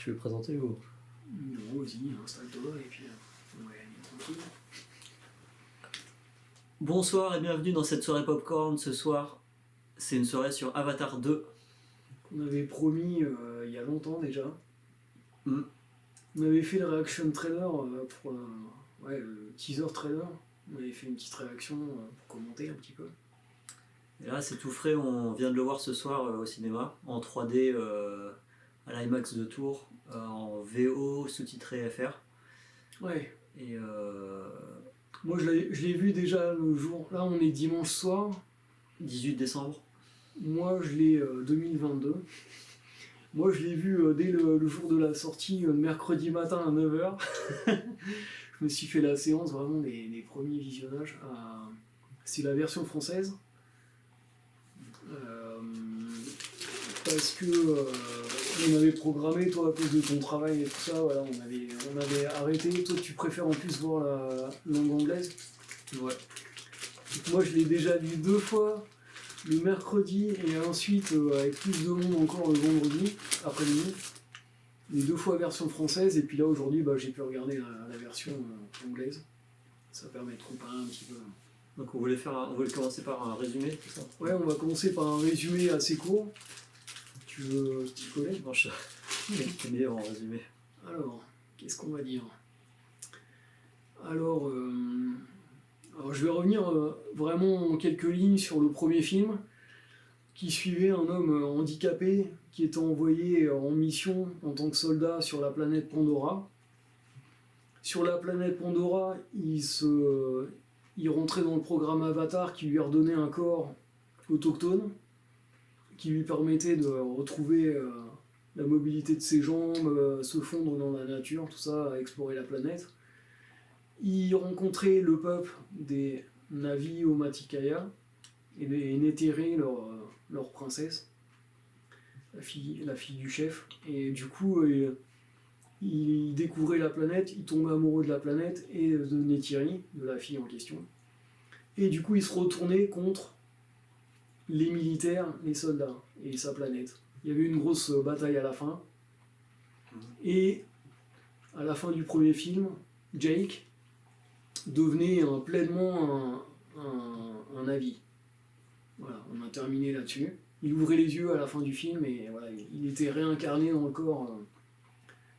Tu veux présenter ou... Non, vas-y, installe-toi et puis on va y aller tranquille. Bonsoir et bienvenue dans cette soirée popcorn. Ce soir, c'est une soirée sur Avatar 2. On avait promis il y a longtemps déjà. Mm. On avait fait le reaction trailer pour le teaser trailer. On avait fait une petite réaction pour commenter un petit peu. Et là, c'est tout frais, on vient de le voir ce soir au cinéma, en 3D à l'IMAX de Tours, en VO sous-titré FR. Ouais. Et moi je l'ai vu déjà le jour. Là on est dimanche soir. 18 décembre. Moi je l'ai 2022. Moi je l'ai vu dès le jour de la sortie, mercredi matin à 9h. Je me suis fait la séance vraiment des premiers visionnages. C'est la version française. Parce que on avait programmé, toi à cause de ton travail et tout ça, voilà, on avait arrêté. Toi tu préfères en plus voir la langue anglaise. Ouais. Donc moi je l'ai déjà vu 2 fois, le mercredi et ensuite avec plus de monde encore le vendredi après-midi. Les 2 fois version française et puis là aujourd'hui j'ai pu regarder la version anglaise. Ça permet de comparer un petit peu. Donc on voulait commencer par un résumé, tout ça. Ouais, on va commencer par un résumé assez court. Tu veux t'y coller? Non, je suis meilleur en résumé. Alors, qu'est-ce qu'on va dire? Alors, je vais revenir vraiment en quelques lignes sur le premier film qui suivait un homme handicapé qui était envoyé en mission en tant que soldat sur la planète Pandora. Sur la planète Pandora, il rentrait dans le programme Avatar qui lui redonnait un corps autochtone qui lui permettait de retrouver la mobilité de ses jambes, se fondre dans la nature, tout ça, explorer la planète. Il rencontrait le peuple des Na'vi Omaticaya et Néthéré, leur princesse, la fille du chef. Et du coup, il découvrait la planète, il tombait amoureux de la planète et de Neytiri, de la fille en question. Et du coup, il se retournait contre les militaires, les soldats et sa planète. Il y avait une grosse bataille à la fin. Et à la fin du premier film, Jake devenait pleinement un Na'vi. Voilà, on a terminé là-dessus. Il ouvrait les yeux à la fin du film et voilà, il était réincarné dans le corps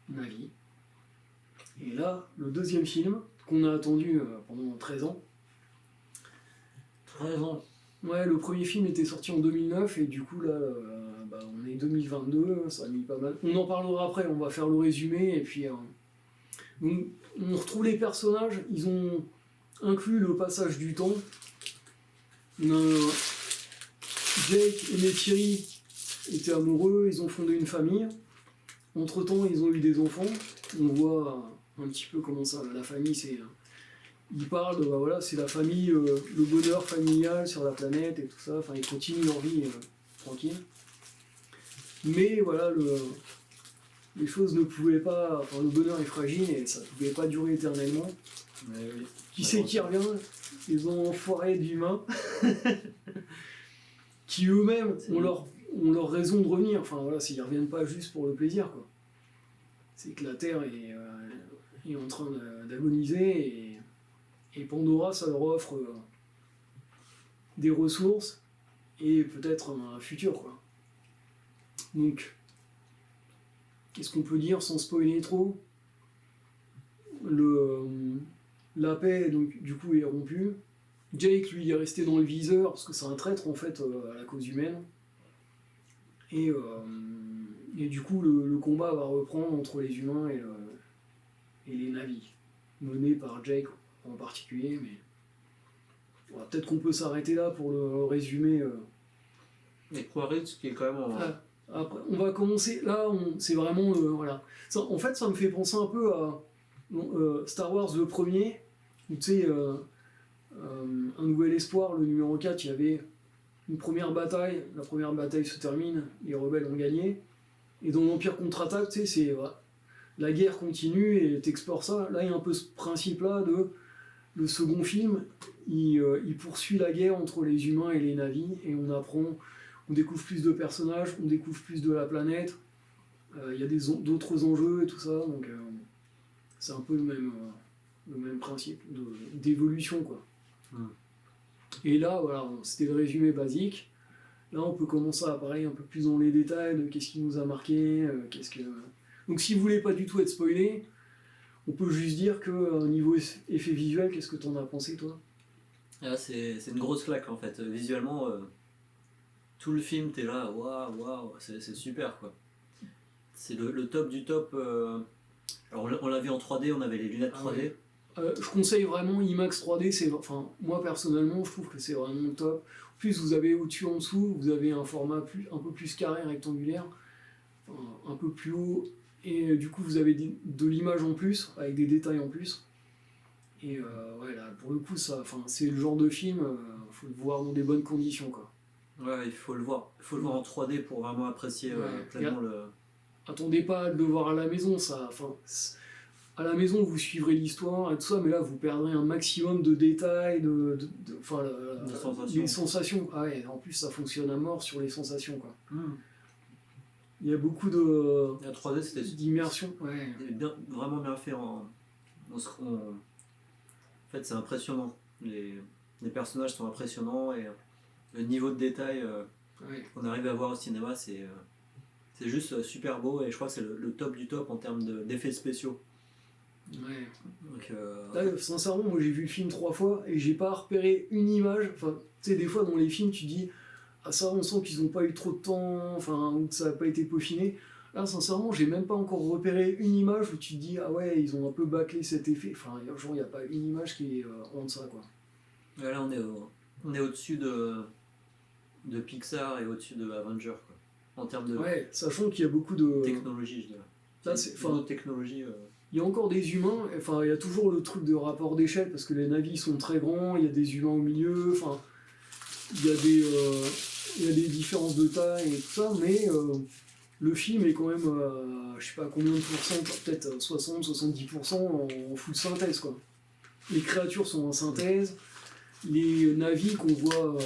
Na'vi. Et là, le deuxième film, qu'on a attendu pendant 13 ans. 13 ans. Ouais, le premier film était sorti en 2009 et du coup là, on est 2022, ça a mis pas mal. On en parlera après, on va faire le résumé et puis donc, on retrouve les personnages, ils ont inclus le passage du temps. Jake et Neytiri étaient amoureux, ils ont fondé une famille. Entre-temps, ils ont eu des enfants. On voit un petit peu comment ça, la famille, c'est... Ils parlent de, voilà, c'est la famille, le bonheur familial sur la planète et tout ça. Enfin, ils continuent leur vie tranquille. Mais voilà, les choses ne pouvaient pas... Enfin, le bonheur est fragile et ça ne pouvait pas durer éternellement. Mais oui. Qui c'est qui revient? Les enfoirés d'humains. Qui eux-mêmes ont leur raison de revenir. Enfin, voilà, s'ils ne reviennent pas juste pour le plaisir, quoi. C'est que la Terre est en train d'agoniser et Pandora, ça leur offre des ressources et peut-être un futur, quoi. Donc, qu'est-ce qu'on peut dire sans spoiler trop? La paix, donc, du coup, est rompue. Jake, lui, est resté dans le viseur parce que c'est un traître, en fait, à la cause humaine. Et du coup, le combat va reprendre entre les humains et les Na'vi, mené par Jake en particulier, mais voilà, peut-être qu'on peut s'arrêter là pour le résumé. Et Quaritch qui est quand même en... Après, on va commencer, là, c'est vraiment... voilà. Ça, en fait, ça me fait penser un peu à Star Wars le premier, où tu sais, Un Nouvel Espoir, le numéro 4, il y avait une première bataille, la première bataille se termine, les rebelles ont gagné, et dans l'Empire contre-attaque, tu sais, c'est... Voilà, la guerre continue et t'explores ça. Là, il y a un peu ce principe-là de... Le second film, il poursuit la guerre entre les humains et les Na'vi, et on découvre plus de personnages, on découvre plus de la planète, Il y a d'autres enjeux et tout ça, donc c'est un peu le même principe d'évolution, quoi. Et là, voilà, c'était le résumé basique. Là, on peut commencer à parler un peu plus dans les détails de qu'est-ce qui nous a marqué, Donc si vous voulez pas du tout être spoilé, on peut juste dire que niveau effet visuel, qu'est-ce que t'en as pensé, toi? Là, c'est une grosse claque en fait. Visuellement, tout le film, t'es là, waouh, c'est super quoi. C'est le top du top. Alors on l'a vu en 3D, on avait les lunettes 3D. Je conseille vraiment IMAX 3D, enfin, moi personnellement, je trouve que c'est vraiment top. En plus, vous avez au-dessus, en dessous, vous avez un format un peu plus carré, rectangulaire, un peu plus haut, et du coup, vous avez de l'image en plus, avec des détails en plus. Et ouais, là, pour le coup, c'est le genre de film, faut le voir dans des bonnes conditions, quoi. Ouais, il faut le voir. Il faut le voir en 3D pour vraiment apprécier pleinement le. Attendez pas de le voir à la maison, à la maison, vous suivrez l'histoire et tout ça, mais là, vous perdrez un maximum de détails, les sensations. Ah ouais, en plus, ça fonctionne à mort sur les sensations, quoi. Il y a beaucoup La 3D, c'était d'immersion. Ouais. Vraiment bien fait. En fait, c'est impressionnant. Les personnages sont impressionnants et le niveau de détail qu'on arrive à voir au cinéma, c'est juste super beau et je crois que c'est le top du top en termes d'effets spéciaux. Ouais. Donc, là, sincèrement, moi j'ai vu le film 3 fois et j'ai pas repéré une image. Enfin, tu sais, des fois dans les films, tu dis ah ça, on sent qu'ils ont pas eu trop de temps, enfin, ou que ça a pas été peaufiné. Là, sincèrement, j'ai même pas encore repéré une image où tu te dis ah ouais, ils ont un peu bâclé cet effet. Enfin, genre, il n'y a pas une image qui est en ça, quoi. Là, on est au-dessus de Pixar et au-dessus de Avengers, quoi. En termes de. Ouais, sachant qu'il y a beaucoup de. Technologie, je dirais. Là, c'est. Technologie. Il y a encore des humains, enfin, il y a toujours le truc de rapport d'échelle parce que les navires sont très grands, il y a des humains au milieu, enfin, il y a des différences de taille et tout ça, mais le film est quand même, je sais pas combien de pourcents, peut-être 60-70% en full synthèse, quoi. Les créatures sont en synthèse, les navires qu'on voit,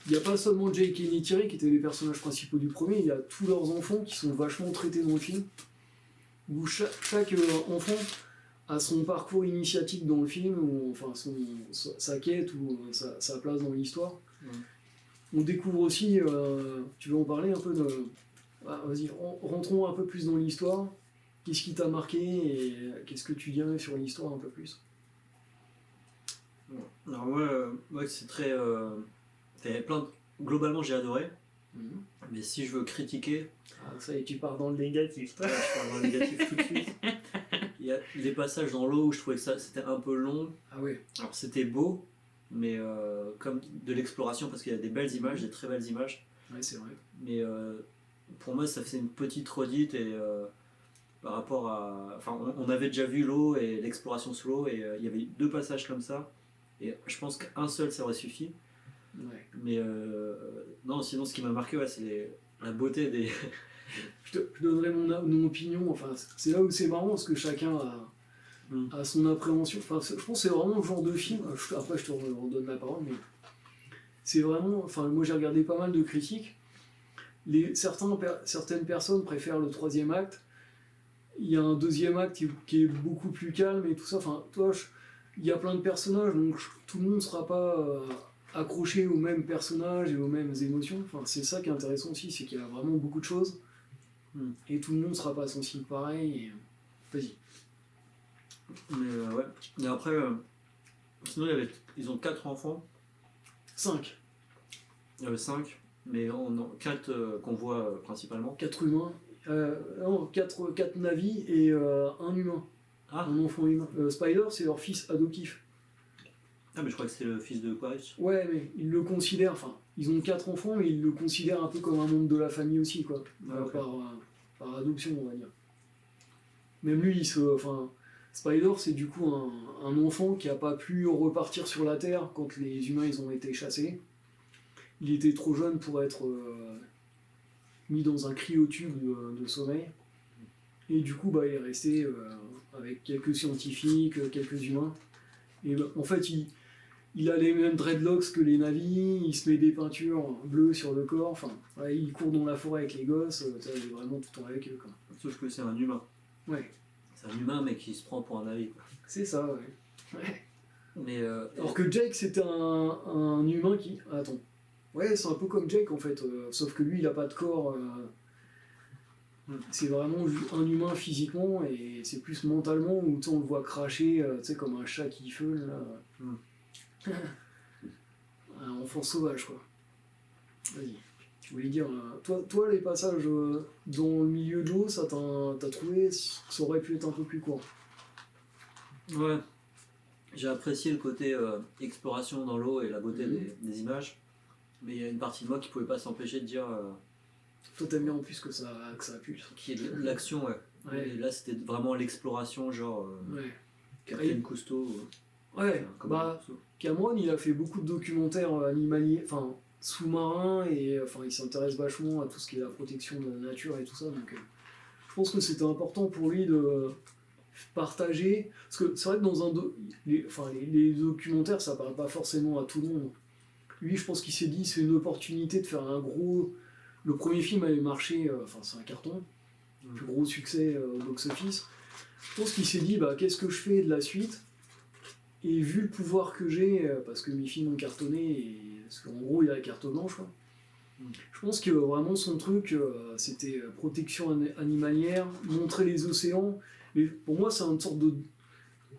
il n'y a pas seulement Jake et Neytiri qui étaient les personnages principaux du premier, il y a tous leurs enfants qui sont vachement traités dans le film. Où chaque enfant a son parcours initiatique dans le film, ou enfin sa quête ou sa place dans l'histoire. On découvre aussi, tu veux en parler un peu de... vas-y, rentrons un peu plus dans l'histoire. Qu'est-ce qui t'a marqué et qu'est-ce que tu dirais sur l'histoire un peu plus? Alors moi c'est très... Globalement j'ai adoré, mais si je veux critiquer... Ah, ça y est, tu pars dans le négatif. Je pars dans le négatif tout de suite. Il y a des passages dans l'eau où je trouvais que c'était un peu long. Ah oui. Alors c'était beau, mais comme de l'exploration, parce qu'il y a des belles images, des très belles images. Ouais, c'est vrai. Mais pour moi, ça faisait une petite redite et par rapport à... Enfin, on avait déjà vu l'eau et l'exploration sous l'eau, et il y avait 2 passages comme ça. Et je pense qu'un seul, ça aurait suffi. Ouais. Mais non, sinon, ce qui m'a marqué, c'est la beauté des... Je donnerai mon opinion, enfin, c'est là où c'est marrant, parce que chacun a son appréhension. Enfin, je pense que c'est vraiment le genre de film, après je te redonne la parole, mais c'est vraiment... Enfin, moi j'ai regardé pas mal de critiques, certaines personnes préfèrent le 3e acte, il y a un 2e acte qui est beaucoup plus calme et tout ça, enfin, toi, il y a plein de personnages, donc tout le monde ne sera pas... accroché aux mêmes personnages et aux mêmes émotions. Enfin, c'est ça qui est intéressant aussi, c'est qu'il y a vraiment beaucoup de choses. Et tout le monde ne sera pas sensible pareil. Vas-y. Mais ouais. Et après, sinon ils ont 4 enfants. 5. Il y avait 5, mais 4 qu'on voit principalement. 4 humains. Non, 4 navis et un humain. Ah. Un enfant humain. Spider, c'est leur fils adoptif. Ah, mais je crois que c'est le fils de Quaritch. Ouais, mais ils le considèrent, enfin, ils ont 4 enfants, mais ils le considèrent un peu comme un membre de la famille aussi, quoi. Okay. Par adoption, on va dire. Même lui, Spider, c'est du coup un enfant qui n'a pas pu repartir sur la Terre quand les humains ils ont été chassés. Il était trop jeune pour être mis dans un cryotube de sommeil. Et du coup, il est resté avec quelques scientifiques, quelques humains. Et en fait, il a les mêmes dreadlocks que les navis, il se met des peintures bleues sur le corps, enfin, ouais, il court dans la forêt avec les gosses, il est vraiment tout le temps avec eux, quoi. Sauf que c'est un humain. Ouais. C'est un humain, mais qui se prend pour un navi, quoi. C'est ça, ouais. Mais Alors que Jake, c'était un humain qui... Attends. Ouais, c'est un peu comme Jake, en fait, sauf que lui, il a pas de corps... C'est vraiment un humain physiquement, et c'est plus mentalement, où on le voit cracher, tu sais, comme un chat qui feule, là. Un enfant sauvage, quoi. Vas-y. Tu voulais dire... toi, les passages dans le milieu de l'eau, ça t'as trouvé que ça aurait pu être un peu plus court. ouais, j'ai apprécié le côté exploration dans l'eau et la beauté des images. Mais il y a une partie de moi qui pouvait pas s'empêcher de dire Toi, t'aimes bien en plus que ça pulse. qu'il y ait de l'action, ouais. Ouais. Et là, c'était vraiment l'exploration, genre Ouais. Captain Cousteau. Ouais, Cameron, il a fait beaucoup de documentaires animaliers, enfin sous-marins, et enfin il s'intéresse vachement à tout ce qui est la protection de la nature et tout ça, donc je pense que c'était important pour lui de partager, parce que c'est vrai que dans les documentaires, ça parle pas forcément à tout le monde. Lui, je pense qu'il s'est dit, c'est une opportunité de faire un gros... Le premier film avait marché, enfin c'est un carton, plus gros succès au box-office. Je pense qu'il s'est dit, bah qu'est-ce que je fais de la suite? Et vu le pouvoir que j'ai, parce que mes films ont cartonné, et parce qu'en gros il a la carte blanche, quoi. Je pense que vraiment son truc, c'était protection animalière, montrer les océans. Mais pour moi, c'est une sorte de...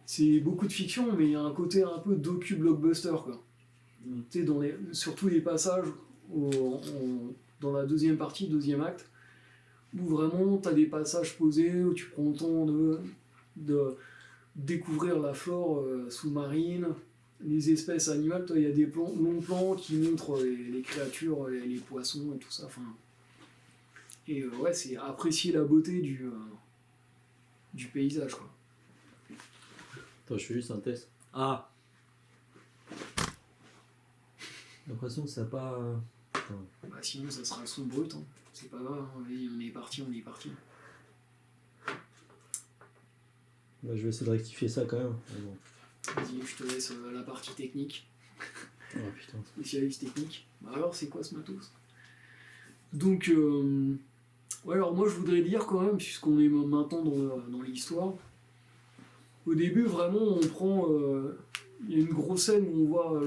C'est beaucoup de fiction, mais il y a un côté un peu docu-blockbuster, quoi. Tu sais, surtout les passages dans la deuxième partie, deuxième acte, où vraiment tu as des passages posés, où tu prends le temps de découvrir la flore sous-marine, les espèces animales. Il y a des longs plans qui montrent les créatures, les poissons et tout ça. Et ouais, c'est apprécier la beauté du paysage, quoi. Attends, je fais juste un test. Ah, j'ai l'impression que ça n'a pas... Bah sinon ça sera le son brut, hein. C'est pas grave, hein. On est parti. Bah, je vais essayer de rectifier ça quand même. Bon. Vas-y, je te laisse la partie technique. Oh putain. Spécialiste technique. Bah alors c'est quoi ce matos? Donc, ouais, alors moi je voudrais dire quand même, puisqu'on est maintenant dans l'histoire, au début vraiment on prend... Il y a une grosse scène où on voit...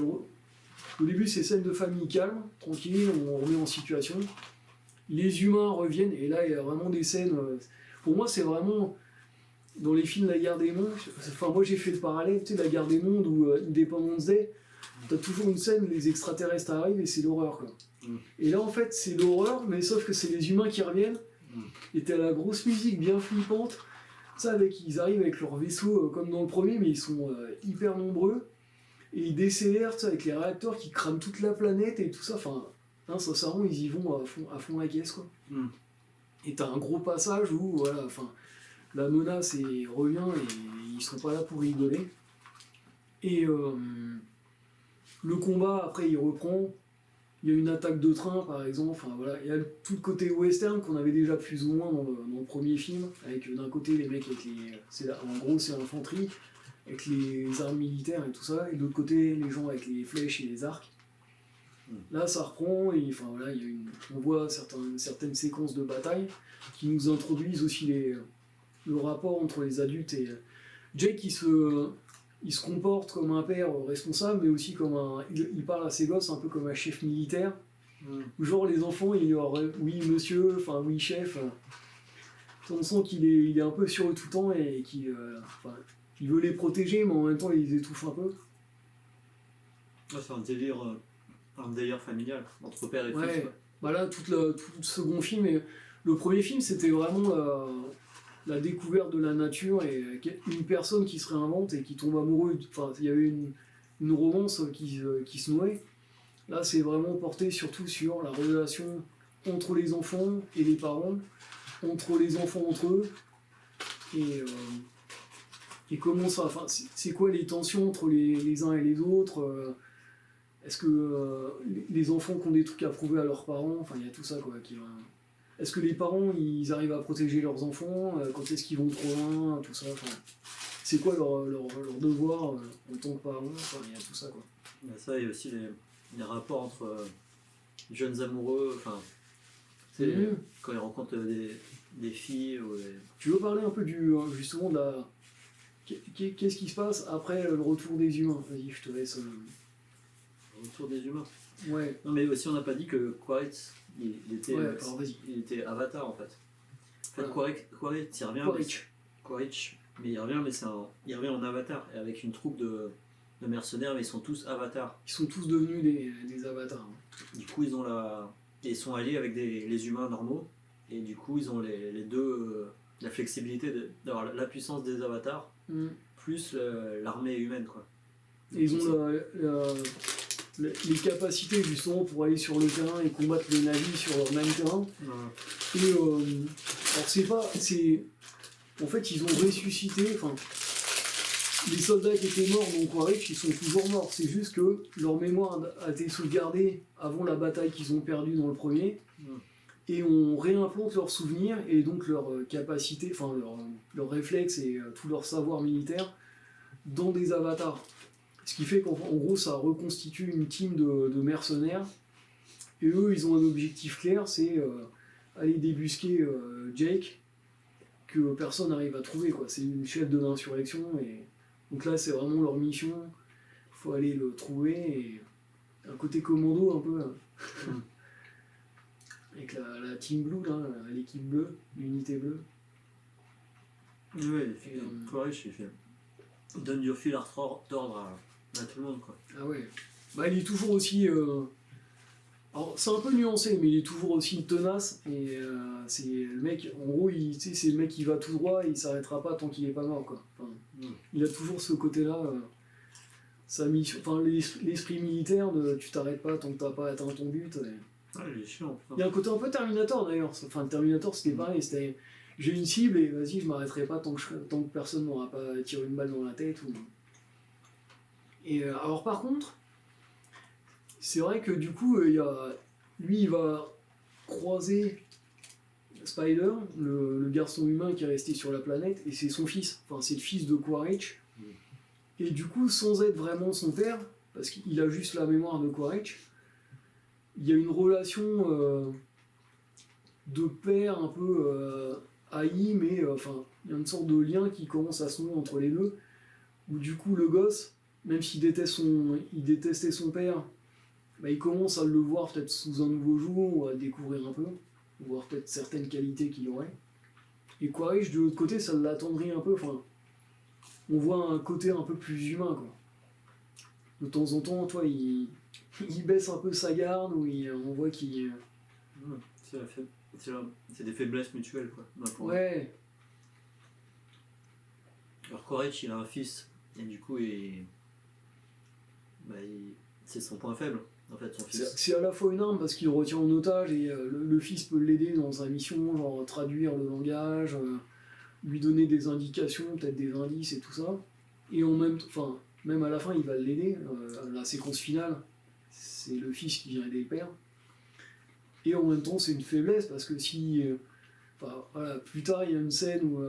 Au début, c'est scène de famille calme, tranquille, on remet en situation. Les humains reviennent, et là, il y a vraiment des scènes... Pour moi, c'est vraiment... Dans les films La Guerre des Mondes, enfin, moi, j'ai fait le parallèle, tu sais, La Guerre des Mondes ou Independence Day, t'as toujours une scène où les extraterrestres arrivent et c'est l'horreur, quoi. Et là, en fait, c'est l'horreur, mais sauf que c'est les humains qui reviennent, et t'as la grosse musique bien flippante, ça, ils arrivent avec leur vaisseau, comme dans le premier, mais ils sont hyper nombreux. Et ils décélèrent avec les réacteurs qui crament toute la planète et tout ça. Enfin, hein, sincèrement, ils y vont à fond la caisse, quoi. Et t'as un gros passage où, voilà, enfin, la menace revient et ils sont pas là pour rigoler. Et le combat, après, il reprend. Il y a une attaque de train, par exemple. Enfin, voilà. Il y a tout le côté western qu'on avait déjà plus ou moins dans le premier film. Avec d'un côté les mecs avec les... En gros, c'est l'infanterie, avec les armes militaires et tout ça, et de l'autre côté, les gens avec les flèches et les arcs. Là, ça reprend, et enfin, voilà, on voit certaines séquences de bataille qui nous introduisent aussi le rapport entre les adultes et... Jake, il se comporte comme un père responsable, mais aussi comme il parle à ses gosses un peu comme un chef militaire. Genre, les enfants, il leur oui, monsieur, enfin, oui, chef. On sent qu'il est un peu sur eux tout le temps, et qu'il... il veut les protéger, mais en même temps, il les étouffe un peu. C'est un délire familial, entre père et fils. Ouais, bah là, tout le second film, et le premier film, c'était vraiment la découverte de la nature, et une personne qui se réinvente et qui tombe amoureux. Enfin, il y avait une romance qui se nouait. Là, c'est vraiment porté surtout sur la relation entre les enfants et les parents, entre les enfants entre eux, et comment ça, enfin, c'est quoi les tensions entre les uns et les autres, est-ce que les enfants qui ont des trucs à prouver à leurs parents, enfin il y a tout ça, quoi. Est-ce que les parents ils arrivent à protéger leurs enfants, quand est-ce qu'ils vont trop loin, tout ça, enfin, c'est quoi leur devoir en tant que parents, enfin, il y a tout ça quoi. Il y a ça et aussi les rapports entre jeunes amoureux, enfin, c'est quand ils rencontrent des filles. Ou Tu veux parler un peu justement de la. Qu'est-ce qui se passe après le retour des humains? Vas-y, je te laisse. Le retour des humains. Ouais. Non, mais aussi, on n'a pas dit que Quaritch, il était Avatar en fait. En fait, Voilà. Quaritch, il revient. Quaritch, mais il revient, mais il revient en Avatar, et avec une troupe de mercenaires, mais ils sont tous avatars. Ils sont tous devenus des avatars. Du coup, ils sont alliés avec les humains normaux, et du coup, ils ont les deux, la flexibilité d'avoir la puissance des avatars, plus l'armée humaine, quoi. Et ils ont les capacités justement pour aller sur le terrain et combattre les navires sur leur même terrain. Ouais. Et alors en fait, ils ont ressuscité. Enfin, les soldats qui étaient morts dans Quaritch, ils sont toujours morts. C'est juste que leur mémoire a été sauvegardée avant la bataille qu'ils ont perdue dans le premier. Et on réimplante leurs souvenirs et donc leurs capacités, enfin leurs réflexes et tout leur savoir militaire dans des avatars. Ce qui fait qu'en gros, ça reconstitue une team de mercenaires. Et eux, ils ont un objectif clair, c'est aller débusquer Jake, que personne n'arrive à trouver, quoi. C'est une chef de l'insurrection. Et donc là, c'est vraiment leur mission. Il faut aller le trouver. Et un côté commando un peu. Avec la team blue, là, l'équipe bleue, l'unité bleue. Oui, il fait. Donne du fil à retordre à tout le monde, quoi. Ah ouais. Bah, il est toujours aussi. Alors, c'est un peu nuancé, mais il est toujours aussi tenace. Et c'est le mec, en gros, c'est le mec qui va tout droit et il s'arrêtera pas tant qu'il est pas mort, quoi. Enfin, il a toujours ce côté-là. Sa mission, enfin, l'esprit militaire de tu t'arrêtes pas tant que t'as pas atteint ton but. Ah, il est chiant. Il y a un côté un peu Terminator d'ailleurs. Enfin, le Terminator c'était pareil. C'était j'ai une cible et vas-y, je m'arrêterai pas tant que personne m'aura pas tiré une balle dans la tête. Et alors, par contre, c'est vrai que du coup, lui il va croiser Spider, le garçon humain qui est resté sur la planète, et c'est son fils. Enfin, c'est le fils de Quaritch. Et du coup, sans être vraiment son père, parce qu'il a juste la mémoire de Quaritch, il y a une relation de père un peu haï, mais enfin, il y a une sorte de lien qui commence à se nouer entre les deux, où du coup le gosse, même s'il détestait son père, bah, il commence à le voir peut-être sous un nouveau jour, ou à le découvrir un peu, voir peut-être certaines qualités qu'il aurait. Et Quaritch, de l'autre côté, ça l'attendrit un peu, enfin, on voit un côté un peu plus humain, quoi. De temps en temps, toi, il baisse un peu sa garde, ou on voit qu'il... C'est des faiblesses mutuelles, quoi. Ouais. Alors Quaritch, il a un fils, et du coup, c'est son point faible, en fait, son fils. C'est à la fois une arme parce qu'il le retient en otage, et le fils peut l'aider dans sa mission, genre traduire le langage, lui donner des indications, peut-être des indices et tout ça. Et même à la fin, il va l'aider. La séquence finale, c'est le fils qui vient aider le père. Et en même temps, c'est une faiblesse parce que voilà, plus tard, il y a une scène où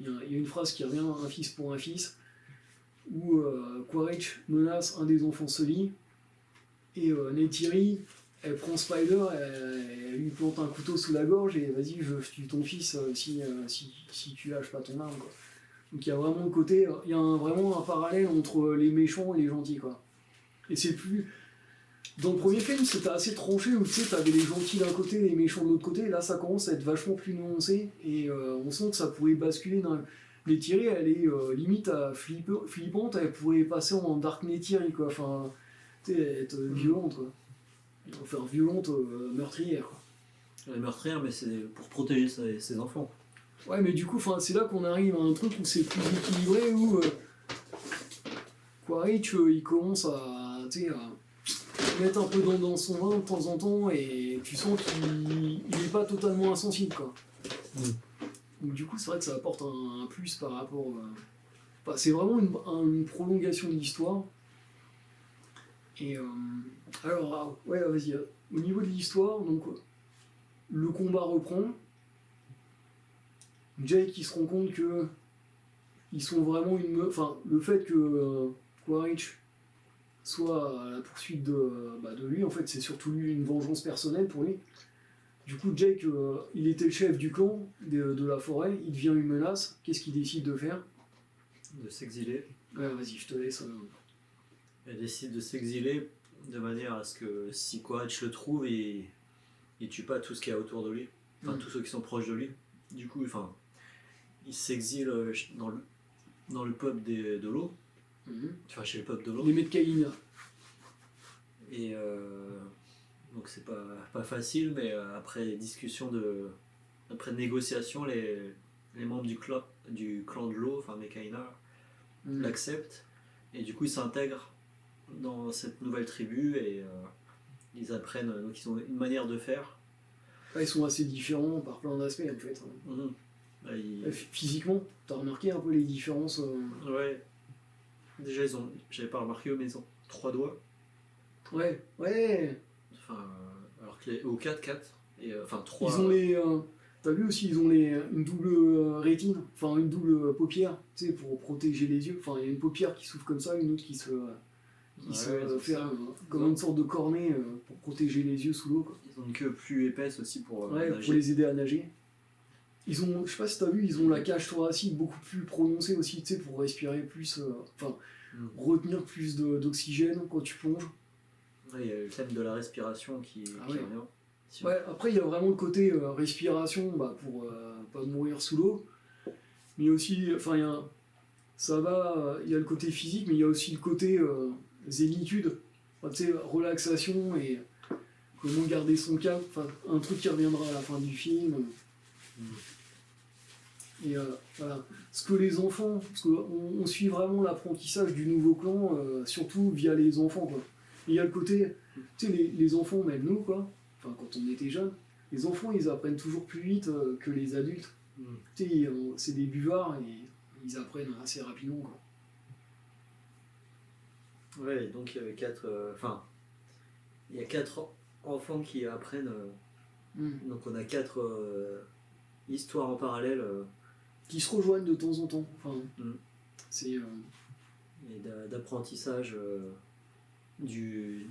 il y a une phrase qui revient, un fils pour un fils, où Quaritch menace un des enfants Sully, et Neytiri, elle prend Spider, elle lui plante un couteau sous la gorge et vas-y, je tue ton fils si tu lâches pas ton arme, quoi. Donc il y a vraiment le côté, il y a vraiment un parallèle entre les méchants et les gentils, quoi. Et c'est plus... Dans le premier film, c'était assez tranché, où tu sais, t'avais les gentils d'un côté, les méchants de l'autre côté. Là, ça commence à être vachement plus nuancé, et on sent que ça pourrait basculer dans... Neytiri, elle est limite flippante, elle pourrait passer en Dark Neytiri, quoi. Enfin, tu sais, être violente, quoi. Enfin, violente, meurtrière, quoi. Elle est meurtrière, mais c'est pour protéger ses enfants. Ouais, mais du coup, c'est là qu'on arrive à un truc où c'est plus équilibré, où Quaritch, il commence à mettre un peu dans son vin de temps en temps, et tu sens qu'il n'est pas totalement insensible, quoi. Donc du coup, c'est vrai que ça apporte un plus par rapport... c'est vraiment une prolongation de l'histoire. Et alors, ouais, vas-y. Au niveau de l'histoire, donc le combat reprend. Jake, il se rend compte que ils sont vraiment une meuf. Enfin, le fait que Quaritch soit à la poursuite de lui, en fait, c'est surtout lui une vengeance personnelle pour lui. Du coup, Jake, il était le chef du clan de la forêt, il devient une menace. Qu'est-ce qu'il décide de faire? De s'exiler. Ouais, vas-y, je te laisse. Il décide de s'exiler de manière à ce que si Quaritch le trouve, il tue pas tout ce qu'il y a autour de lui, enfin tous ceux qui sont proches de lui. Du coup, enfin, il s'exile dans le peuple de l'eau, enfin chez le peuple de l'eau. Les Metcaïna. Et donc c'est pas facile, mais après discussion après négociation, les membres du clan de l'eau, enfin Mekaina, l'acceptent, et du coup ils s'intègrent dans cette nouvelle tribu et ils apprennent, donc ils ont une manière de faire. Ils sont assez différents par plein d'aspects en fait. Physiquement, t'as remarqué un peu les différences Ouais. Déjà j'avais pas remarqué, mais ils ont 3 doigts. Ouais. Enfin, alors que ou 4, et enfin 3. Ils ont les. T'as vu aussi, ils ont une double rétine, enfin une double paupière, tu sais, pour protéger les yeux. Enfin, il y a une paupière qui s'ouvre comme ça, une autre qui se fait comme une sorte de cornet pour protéger les yeux sous l'eau, quoi. Ils ont une queue plus épaisse aussi pour nager. Pour les aider à nager. Ils ont, je sais pas si t'as vu, ils ont la cage thoracique beaucoup plus prononcée aussi, tu sais, pour respirer plus, retenir plus d'oxygène quand tu plonges. Ouais, il y a le thème de la respiration qui revient. Ouais, après il y a vraiment le côté respiration pour pas mourir sous l'eau, mais aussi, enfin il y a le côté physique, mais il y a aussi le côté zénitude, tu sais, relaxation et comment garder son cap, enfin un truc qui reviendra à la fin du film. Et voilà, ce que les enfants, parce qu'on suit vraiment l'apprentissage du nouveau clan, surtout via les enfants, quoi. Et il y a le côté, tu sais, les enfants, même nous, quoi, enfin quand on était jeunes, les enfants ils apprennent toujours plus vite que les adultes. Tu sais, c'est des buvards et ils apprennent assez rapidement, quoi. Ouais, donc il y avait 4. Il y a 4 enfants qui apprennent. Donc on a 4 histoires en parallèle. Qui se rejoignent de temps en temps. Enfin, c'est. Et d'apprentissage de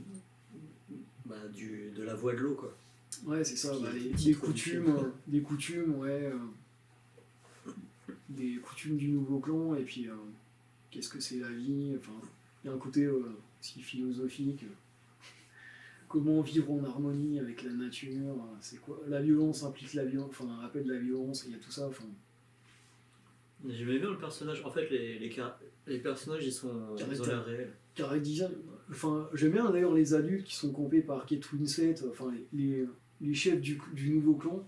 la voie de l'eau, quoi. Ouais, c'est ça, des coutumes, ouais. Des coutumes du nouveau clan, et puis qu'est-ce que c'est la vie, enfin, il y a un côté aussi philosophique. Comment vivre en harmonie avec la nature, c'est quoi? La violence implique la violence, enfin un rappel de la violence, il y a tout ça, enfin. J'aimais bien le personnage, en fait les personnages ils ont l'air réels. Carré design, enfin j'aime bien d'ailleurs les adultes qui sont campés par Kate Winslet, enfin les chefs du nouveau clan,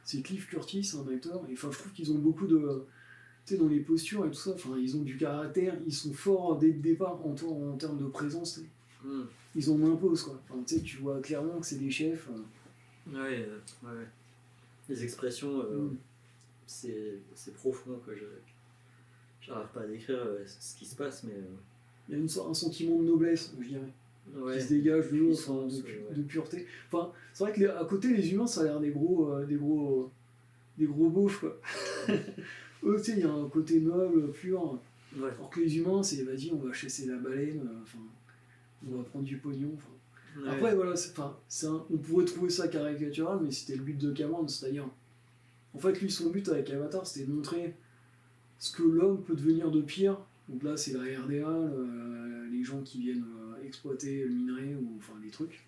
c'est Cliff Curtis, un acteur, et enfin je trouve qu'ils ont beaucoup de, tu sais, dans les postures et tout ça, enfin ils ont du caractère, ils sont forts dès le départ en termes de présence, ils en imposent, quoi. Enfin, tu sais, tu vois clairement que c'est des chefs. Ouais. Les expressions, c'est profond, quoi. J'arrive pas à décrire ce qui se passe, mais. Il y a un sentiment de noblesse, je dirais, qui se dégage de l'eau, de pureté. Enfin, c'est vrai qu'à côté, les humains, ça a l'air des gros beaufs, quoi. Eux, tu sais, il y a un côté noble, pur. Ouais. Alors que les humains, c'est vas-y, on va chasser la baleine, on va prendre du pognon. Ouais. Après, voilà, on pourrait trouver ça caricatural, mais c'était le but de Cameron, c'est-à-dire. En fait, lui, son but avec Avatar, c'était de montrer ce que l'homme peut devenir de pire. Donc là, c'est la RDA, les gens qui viennent exploiter le minerai ou enfin les trucs.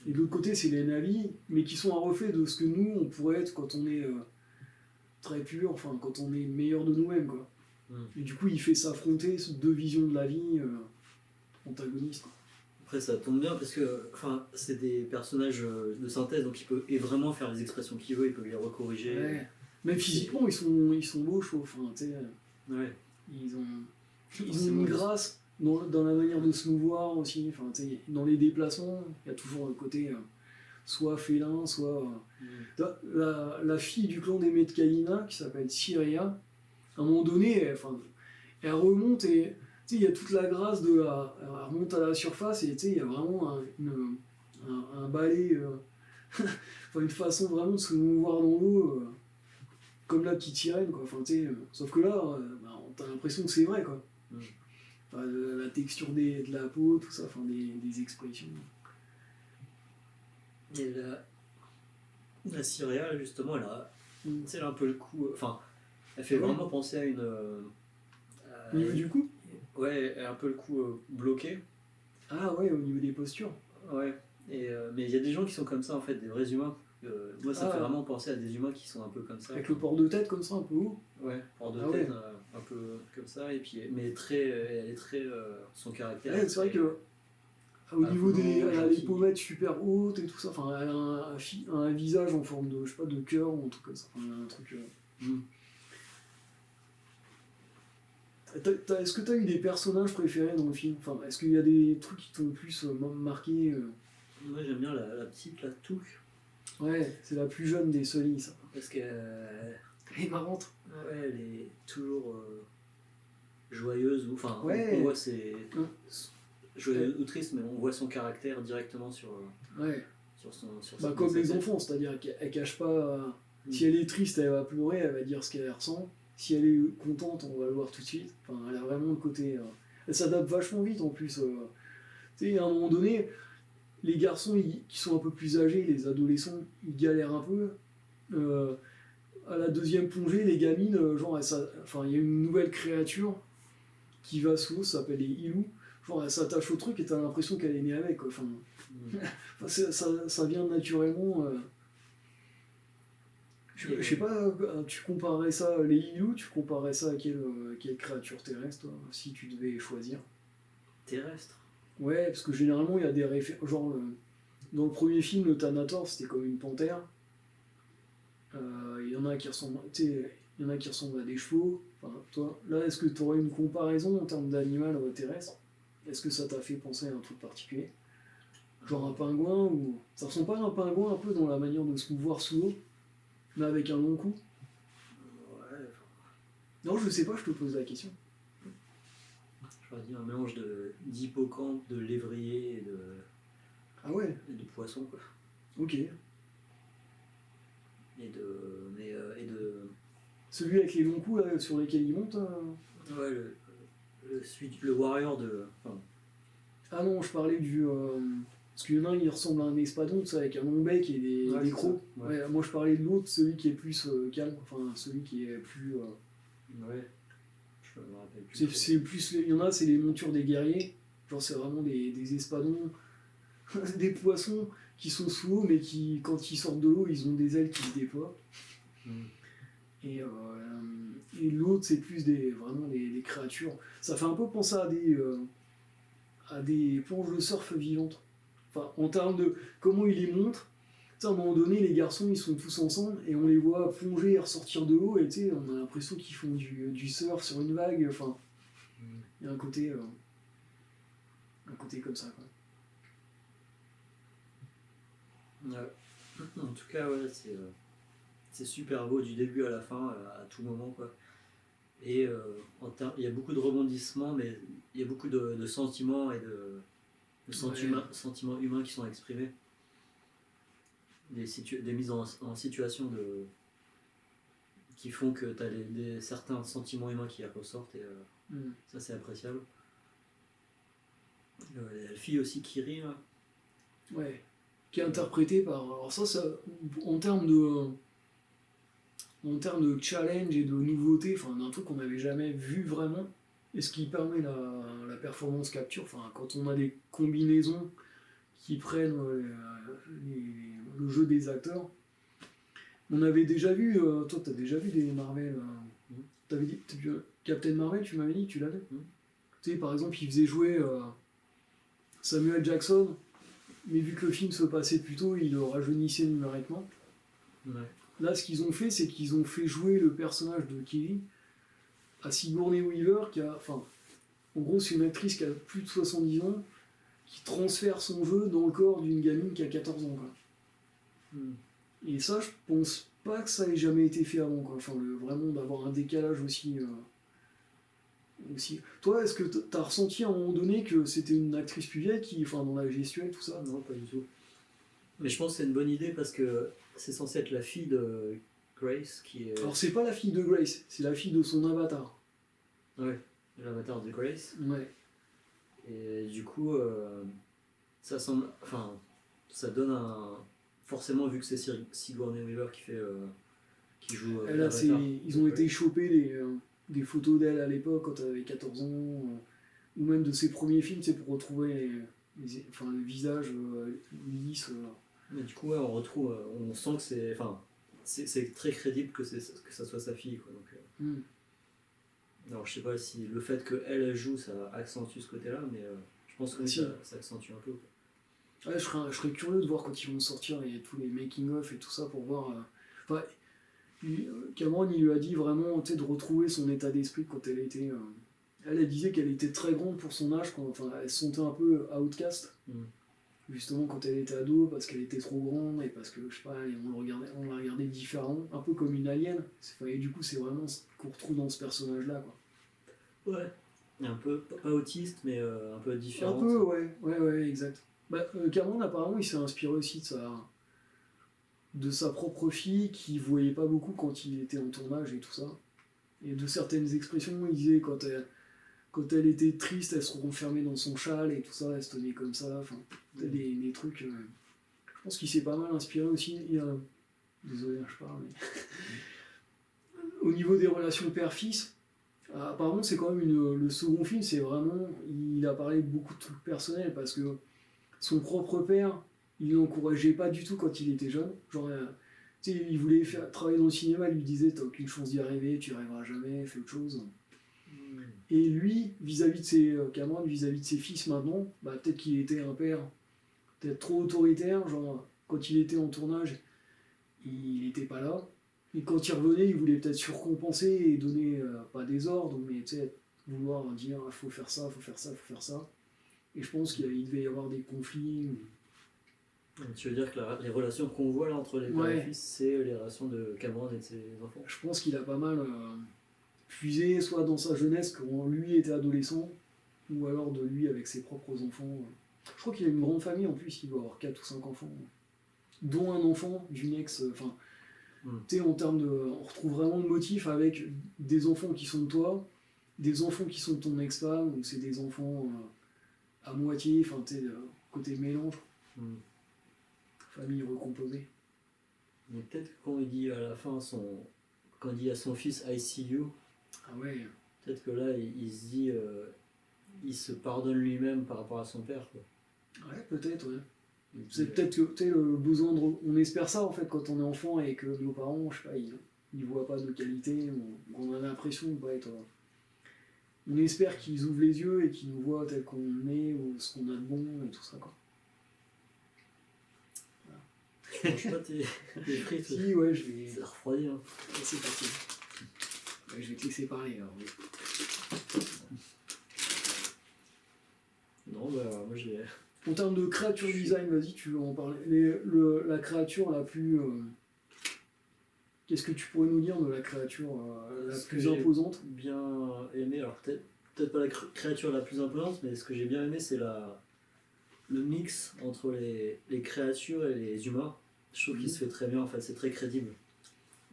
Et de l'autre côté, c'est les Na'vi, mais qui sont un reflet de ce que nous, on pourrait être quand on est très pur, enfin quand on est le meilleur de nous-mêmes, quoi. Et du coup, il fait s'affronter ces deux visions de la vie antagonistes, quoi. Après, ça tombe bien parce que c'est des personnages de synthèse, donc il peut vraiment faire les expressions qu'il veut, il peut les recorriger. Ouais. Même physiquement, ils sont beaux, je trouve. Enfin, tu sais, ils ont une grâce dans la manière de se mouvoir aussi. Enfin, tu sais, dans les déplacements, il y a toujours le côté soit félin, soit. La fille du clan des Metcaïna, qui s'appelle Syria, à un moment donné, elle remonte et. Il y a toute la grâce elle remonte à la surface et il y a vraiment un balai, une façon vraiment de se mouvoir dans l'eau comme la petite sirène, quoi. Enfin, tu sais, sauf que là, bah, t'as l'impression que c'est vrai, quoi. Mm. Enfin, la texture de la peau, tout ça, enfin, des expressions. Et la céréale, justement, tu sais, elle a un peu le coup. Enfin, elle fait Ah oui. vraiment penser à une. Au niveau du cou? Ouais, elle a un peu le cou bloqué. Ah ouais, au niveau des postures. Ouais. Mais il y a des gens qui sont comme ça, en fait, des vrais humains. Moi, ça me fait Ah. vraiment penser à des humains qui sont un peu comme ça. Avec le port de tête comme ça, un peu haut. Ouais, port de Ah tête, ouais. un peu comme ça. Et puis, mais elle est très. Son caractère. Ouais, c'est vrai que au niveau avenant, elle a les gentil. pommettes super hautes et tout ça. Enfin, elle a un visage en forme de, je sais pas, de cœur ou un truc comme ça. Enfin, un truc. Mm. Est-ce que t'as eu des personnages préférés dans le film? Enfin, est-ce qu'il y a des trucs qui t'ont le plus marqué Moi, j'aime bien la petite, la touque. Ouais, c'est la plus jeune des Sully, ça. Parce que. Elle est marrante. Ouais, elle est toujours joyeuse. Enfin, Ouais. on voit c'est Hum. joyeuse ou triste, mais on voit son caractère directement sur Ouais. sur Bah, sa- comme sa les tête. enfants, c'est-à-dire qu'elle cache pas. Mm. Si elle est triste, elle va pleurer, elle va dire ce qu'elle ressent. Si elle est contente, on va le voir tout de suite. Enfin, elle a vraiment le côté. Elle s'adapte vachement vite en plus. Tu sais, à un moment donné, les garçons qui sont un peu plus âgés, les adolescents, ils galèrent un peu. À la deuxième plongée, les gamines, genre, enfin, il y a une nouvelle créature qui va sous l'eau, ça s'appelle les Ilous. Genre, elle s'attache au truc et t'as l'impression qu'elle est née avec, quoi. Enfin, Mm. ça vient naturellement. Je sais pas, tu comparerais ça, les Ilous, tu comparerais ça à quelle créature terrestre, toi, si tu devais choisir? Terrestre. Ouais, parce que généralement, il y a des références. Genre, dans le premier film, le Thanator, c'était comme une panthère. Il y en a qui ressemblent, tu sais, il y en a qui ressemblent à des chevaux. Enfin, toi, là, est-ce que tu aurais une comparaison en termes d'animal terrestre? Est-ce que ça t'a fait penser à un truc particulier? Genre un pingouin ou. Ça ressemble pas à un pingouin un peu dans la manière de se mouvoir sous l'eau, mais avec un long cou? Ouais, Non, je sais pas, je te pose la question. j'aurais dit un mélange d'hippocampe, de lévrier Ah ouais, et de poisson, quoi. ok. Et de. Celui avec les longs coups là, sur lesquels il monte. Ouais, le warrior de. Enfin, Ah non, je parlais du. Parce qu'il y en a un, il ressemble à un espadon, tu sais, avec un long bec et Ouais, des c'est crocs. ça, ouais. Ouais, moi, je parlais de l'autre, celui qui est plus calme, enfin, celui qui est plus. Ouais. Je me rappelle plus. C'est plus. Il y en a, c'est les montures des guerriers. Genre, c'est vraiment des espadons, des poissons qui sont sous l'eau, mais qui, quand ils sortent de l'eau, ils ont des ailes qui se déploient. Mm. Et l'autre, c'est plus vraiment des créatures. Ça fait un peu penser à des planches de surf vivantes. Enfin, en termes de comment ils les montrent. Tu sais, à un moment donné, les garçons, ils sont tous ensemble et on les voit plonger et ressortir de l'eau et tu sais, on a l'impression qu'ils font du surf sur une vague. Enfin, il y a un côté comme ça, quoi. Ouais. En tout cas, ouais, c'est super beau du début à la fin, à tout moment, quoi. Et il y a beaucoup de rebondissements, mais il y a beaucoup de sentiments et de sentiments humains qui sont exprimés. Des mises en situation qui font que tu as certains sentiments humains qui ressortent et ça, c'est appréciable. La fille aussi qui rit, là. Ouais. Qui est interprété par. Alors, ça en termes de challenge et de nouveauté, enfin, d'un truc qu'on n'avait jamais vu vraiment, et ce qui permet la performance capture, enfin, quand on a des combinaisons qui prennent le jeu des acteurs. On avait déjà vu, toi t'as déjà vu des Marvel, t'avais dit, Captain Marvel, tu m'avais dit que tu l'avais. Tu sais, par exemple, il faisait jouer Samuel Jackson, mais vu que le film se passait plus tôt, il le rajeunissait numériquement. Ouais. Là, ce qu'ils ont fait, c'est qu'ils ont fait jouer le personnage de Kelly à Sigourney Weaver, qui a, enfin, en gros, c'est une actrice qui a plus de 70 ans, qui transfère son jeu dans le corps d'une gamine qui a 14 ans, quoi. Et ça, je pense pas que ça ait jamais été fait avant, quoi. Enfin, vraiment d'avoir un décalage aussi. Toi, est-ce que t'as ressenti à un moment donné que c'était une actrice plus vieille qui, enfin, dans la gestuelle, tout ça? Non, pas du tout. Mais je pense que c'est une bonne idée parce que c'est censé être la fille de. Grace, qui est. Alors c'est pas la fille de Grace, c'est la fille de son avatar. Ouais, l'avatar de Grace. Ouais. Et du coup, ça semble. Enfin, ça donne un. Forcément, vu que c'est Sigourney Weaver qui joue. Elle a ils ont été chopés des photos d'elle à l'époque quand elle avait 14 ans, ou même de ses premiers films, c'est pour retrouver le visage lisse. Mais du coup, ouais, on retrouve. On sent que c'est. Enfin, c'est très crédible que ça soit sa fille, quoi. Donc, alors, je sais pas si le fait qu'elle joue, ça accentue ce côté-là, mais je pense que Si. ça accentue un peu, quoi. Ouais, je serais curieux de voir quand ils vont sortir tous les making-of et tout ça pour voir. Enfin, Cameron, il lui a dit vraiment de retrouver son état d'esprit quand elle était. Elle disait qu'elle était très grande pour son âge, enfin, elle se sentait un peu outcast, justement quand elle était ado, parce qu'elle était trop grande et parce que, je sais pas, on la regardait différemment, un peu comme une alien. Et du coup, c'est vraiment ce qu'on retrouve dans ce personnage-là, quoi. Ouais. Un peu, pas autiste, mais un peu différent. Un peu, ouais, exact. Cameron, apparemment, il s'est inspiré aussi de sa propre fille, qui voyait pas beaucoup quand il était en tournage et tout ça. Et de certaines expressions, il disait quand elle était triste, elle se renfermait dans son châle et tout ça, elle se tenait comme ça. Enfin, des trucs. Je pense qu'il s'est pas mal inspiré aussi. Désolé, je parle, mais. Au niveau des relations père-fils, apparemment, c'est quand même le second film, c'est vraiment. Il a parlé de beaucoup de trucs personnels parce que son propre père, il l'encourageait pas du tout quand il était jeune. Genre, il voulait travailler dans le cinéma, il lui disait t'as aucune chance d'y arriver, tu y arriveras jamais, fais autre chose. Et lui, vis-à-vis de ses camarades, vis-à-vis de ses fils maintenant, peut-être qu'il était un père peut-être trop autoritaire, genre quand il était en tournage, il n'était pas là. Et quand il revenait, il voulait peut-être surcompenser et donner, pas des ordres, mais vouloir dire faut faire ça, faut faire ça, faut faire ça. Et je pense qu'il devait y avoir des conflits. Tu veux dire que les relations qu'on voit là entre les pères et fils, c'est les relations de Cameron et de ses enfants? Je pense qu'il a pas mal puisé, soit dans sa jeunesse, quand lui était adolescent, ou alors de lui avec ses propres enfants. Je crois qu'il a une grande famille en plus, il doit avoir 4 ou 5 enfants, dont un enfant d'une ex. Enfin, en termes de. On retrouve vraiment le motif avec des enfants qui sont de toi, des enfants qui sont de ton ex-femme, ou c'est des enfants à moitié, enfin, côté mélange. Famille recomposée. Mais peut-être que quand il dit à la fin, quand il dit à son fils I see you, ah ouais. Peut-être que là, il se dit. Il se pardonne lui-même par rapport à son père, quoi. Ouais, peut-être, ouais. C'est peut-être que le besoin de. On espère ça en fait quand on est enfant et que nos parents, je sais pas, ils voient pas de qualité, on a l'impression de pas être. On espère qu'ils ouvrent les yeux et qu'ils nous voient tel qu'on est, ou ce qu'on a de bon et tout ça, quoi. Tu manges pas tes frites? Si, ouais, je vais. Ça refroidit, hein. C'est parti. Ouais, je vais te laisser parler alors. Oui. Non, moi j'ai. En termes de créature design, vas-y, tu veux en parler. La créature la plus. Qu'est-ce que tu pourrais nous dire de la créature la plus imposante? Bien aimé, alors peut-être pas la créature la plus imposante, mais ce que j'ai bien aimé, c'est le mix entre les créatures et les humains. Je trouve qu'il se fait très bien, en fait, c'est très crédible.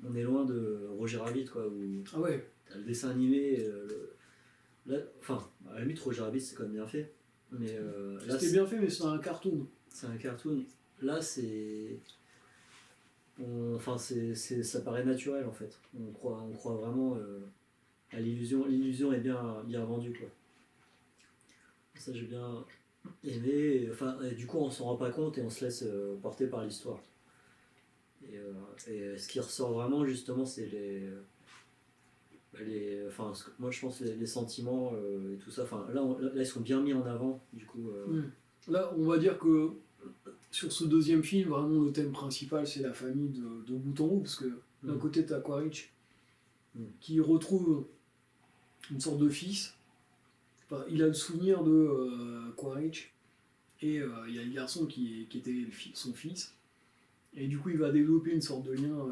On est loin de Roger Rabbit, quoi, où ah ouais. le dessin animé. Enfin, à la limite, Roger Rabbit, c'est quand même bien fait. Mais c'était bien fait, mais c'est un cartoon. C'est un cartoon. Là, ça paraît naturel, en fait. On croit vraiment à l'illusion. L'illusion est bien vendue, quoi. Ça, j'ai bien aimé. Et du coup, on s'en rend pas compte et on se laisse porter par l'histoire. Et ce qui ressort vraiment, justement, c'est moi je pense les sentiments et tout ça. Là, ils sont bien mis en avant, du coup. Là, on va dire que sur ce deuxième film, vraiment le thème principal, c'est la famille de bout en bout, parce que d'un côté, t'as Quaritch qui retrouve une sorte de fils. Enfin, il a le souvenir de Quaritch, et il y a le garçon qui était son fils. Et du coup, il va développer une sorte de lien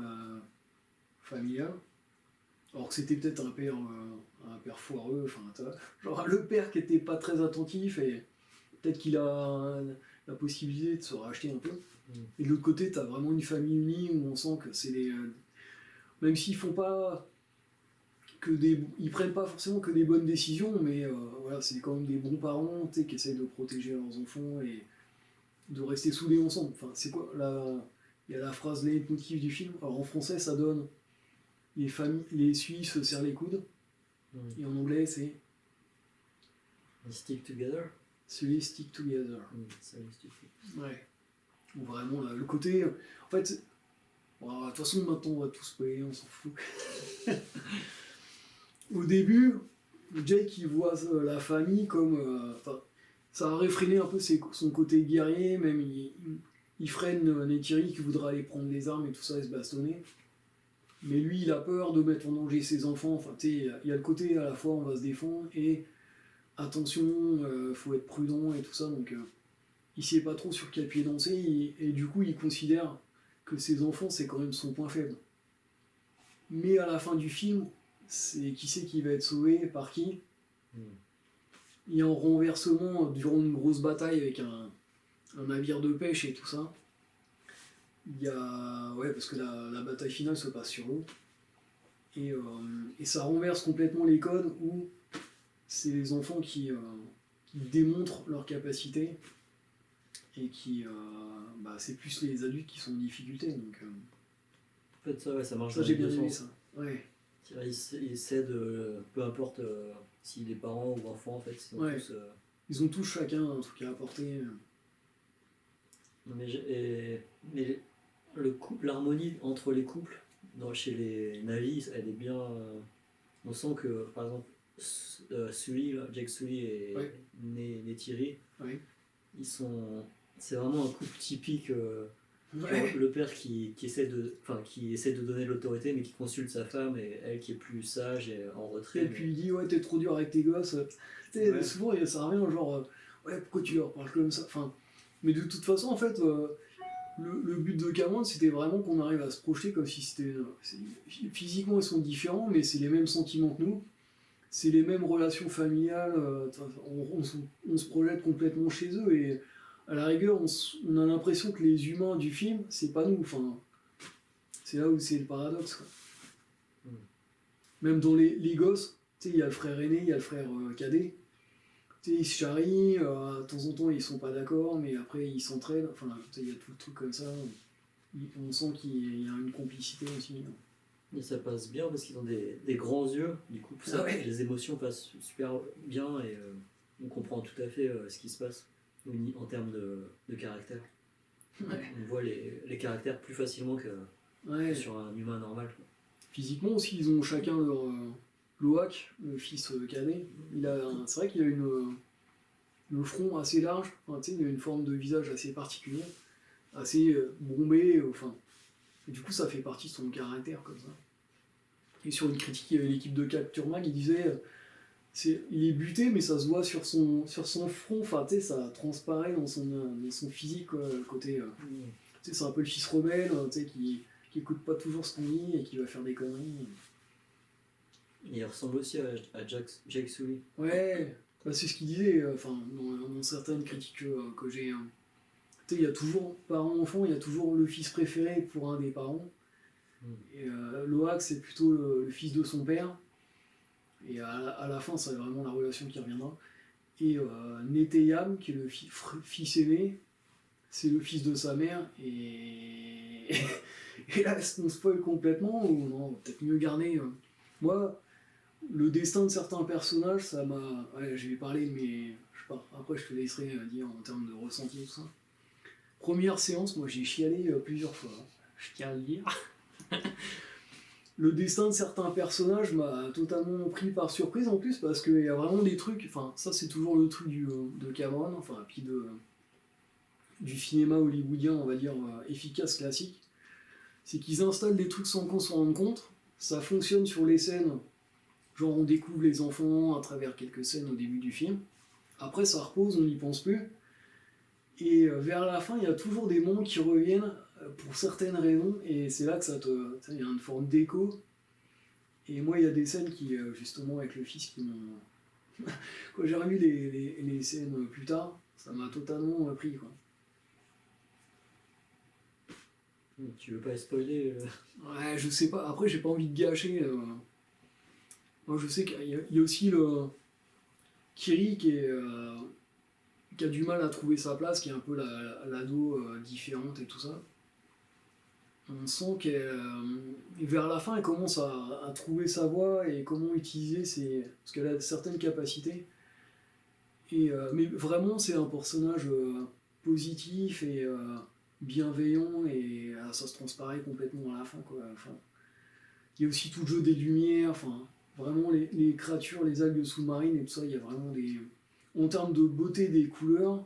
familial. Alors que c'était peut-être un père foireux, enfin, genre le père qui était pas très attentif, et peut-être qu'il a la possibilité de se racheter un peu. Et de l'autre côté, t'as vraiment une famille unie où on sent que c'est même s'ils font pas ils prennent pas forcément que des bonnes décisions, mais voilà, c'est quand même des bons parents, tu sais, qui essayent de protéger leurs enfants et de rester soudés ensemble. Enfin, c'est quoi il y a la phrase leitmotiv du film. Alors en français, ça donne les Suisses se serrent les coudes, et en anglais, c'est Stick together. celui stick together. Ça, Ouais. Ou vraiment le côté. En fait, bon, de toute façon, maintenant, on va tous spoiler, on s'en fout. Au début, Jake il voit la famille comme. Ça a réfréné un peu son côté guerrier, même il freine Neytiri qui voudra aller prendre les armes et tout ça et se bastonner. Mais lui, il a peur de mettre en danger ses enfants. Enfin, tu sais, il y a le côté à la fois on va se défendre et attention, faut être prudent et tout ça. Donc, il sait pas trop sur quel pied danser et du coup, il considère que ses enfants, c'est quand même son point faible. Mais à la fin du film, c'est qui c'est qui va être sauvé, par qui. Il y a un renversement durant une grosse bataille avec un navire de pêche et tout ça. Il y a. Ouais, parce que la bataille finale se passe sur l'eau. Et ça renverse complètement les codes où c'est les enfants qui démontrent leur capacité et c'est plus les adultes qui sont en difficulté. Donc, en fait, ça, ouais, ça marche ça, dans j'ai les bien deux aimé sens. ça. Ouais. Il essaie de. Peu importe si les parents ou enfants, en fait, Ils ont tous chacun un truc à apporter. Mais l'harmonie entre les couples chez les Navis, elle est bien. On sent que, par exemple, Jake Sully et Neytiri, c'est vraiment un couple typique. Le père qui essaie de donner l'autorité, mais qui consulte sa femme, et elle qui est plus sage et en retrait. Et puis il dit ouais, t'es trop dur avec tes gosses. Souvent ça revient genre ouais, pourquoi tu leur parles comme ça. Enfin, mais de toute façon, en fait, le but de Cameron, c'était vraiment qu'on arrive à se projeter comme si c'était. Physiquement, ils sont différents, mais c'est les mêmes sentiments que nous. C'est les mêmes relations familiales. On se projette complètement chez eux et à la rigueur, on a l'impression que les humains du film, c'est pas nous. Enfin, c'est là où c'est le paradoxe, quoi. Même dans les gosses, tu sais, il y a le frère aîné, il y a le frère cadet. Tu sais, ils se charrient, de temps en temps ils sont pas d'accord, mais après ils s'entraident. Enfin, tu sais, il y a tout le truc comme ça. On sent qu'il y a une complicité aussi. Et ça passe bien parce qu'ils ont des grands yeux, du coup les émotions passent super bien et on comprend tout à fait ce qui se passe en termes de caractère. Ouais. On voit les caractères plus facilement que sur un humain normal, quoi. Physiquement aussi, ils ont chacun leur. Loak, le fils cadet, c'est vrai qu'il a le front assez large, enfin, il a une forme de visage assez particulière, assez bombé, enfin. Et du coup, ça fait partie de son caractère comme ça. Et sur une critique, il y avait l'équipe de Capture Mag, il disait il est buté, mais ça se voit sur son front, enfin, ça transparaît dans son physique, quoi, le côté. C'est un peu le fils rebelle, qui écoute pas toujours ce qu'on dit et qui va faire des conneries. Il ressemble aussi à Jake Sully. Ouais, c'est ce qu'il disait, dans certaines critiques que j'ai. Il y a toujours, parent-enfant, il y a toujours le fils préféré pour un des parents. Et Loak, c'est plutôt le fils de son père. Et à la fin, c'est vraiment la relation qui reviendra. Et Neteyam, qui est le fils aîné, c'est le fils de sa mère. Et là, est-ce qu'on spoil complètement ou non, peut-être mieux garder. Moi, le destin de certains personnages, ça m'a. Ouais, je vais parler, mais je sais pas. Après, je te laisserai dire en termes de ressenti et tout ça. Première séance, moi j'ai chialé plusieurs fois. Je tiens à le dire. Le destin de certains personnages m'a totalement pris par surprise en plus parce qu'il y a vraiment des trucs. Enfin, ça c'est toujours le truc de Cameron, enfin, puis du cinéma hollywoodien, on va dire efficace, classique. C'est qu'ils installent des trucs sans qu'on s'en rende compte. Ça fonctionne sur les scènes. Genre on découvre les enfants à travers quelques scènes au début du film. Après ça repose, on n'y pense plus. Et vers la fin, il y a toujours des moments qui reviennent pour certaines raisons. Et c'est là que il y a une forme d'écho. Et moi, il y a des scènes qui, justement, avec le fils, qui m'ont... Quand j'ai revu les scènes plus tard, ça m'a totalement pris, quoi. Tu veux pas spoiler Ouais, je sais pas. Après, j'ai pas envie de gâcher. Moi, je sais qu'il y a aussi le Kiri qui a du mal à trouver sa place, qui est un peu l'ado différente et tout ça. On sent qu'elle, vers la fin, elle commence à trouver sa voie et comment utiliser parce qu'elle a certaines capacités. Mais vraiment, c'est un personnage positif et bienveillant et ça se transparaît complètement à la fin, quoi. Enfin, il y a aussi tout le jeu des lumières, enfin, vraiment les créatures, les algues sous-marines et tout ça, il y a vraiment des... En termes de beauté des couleurs,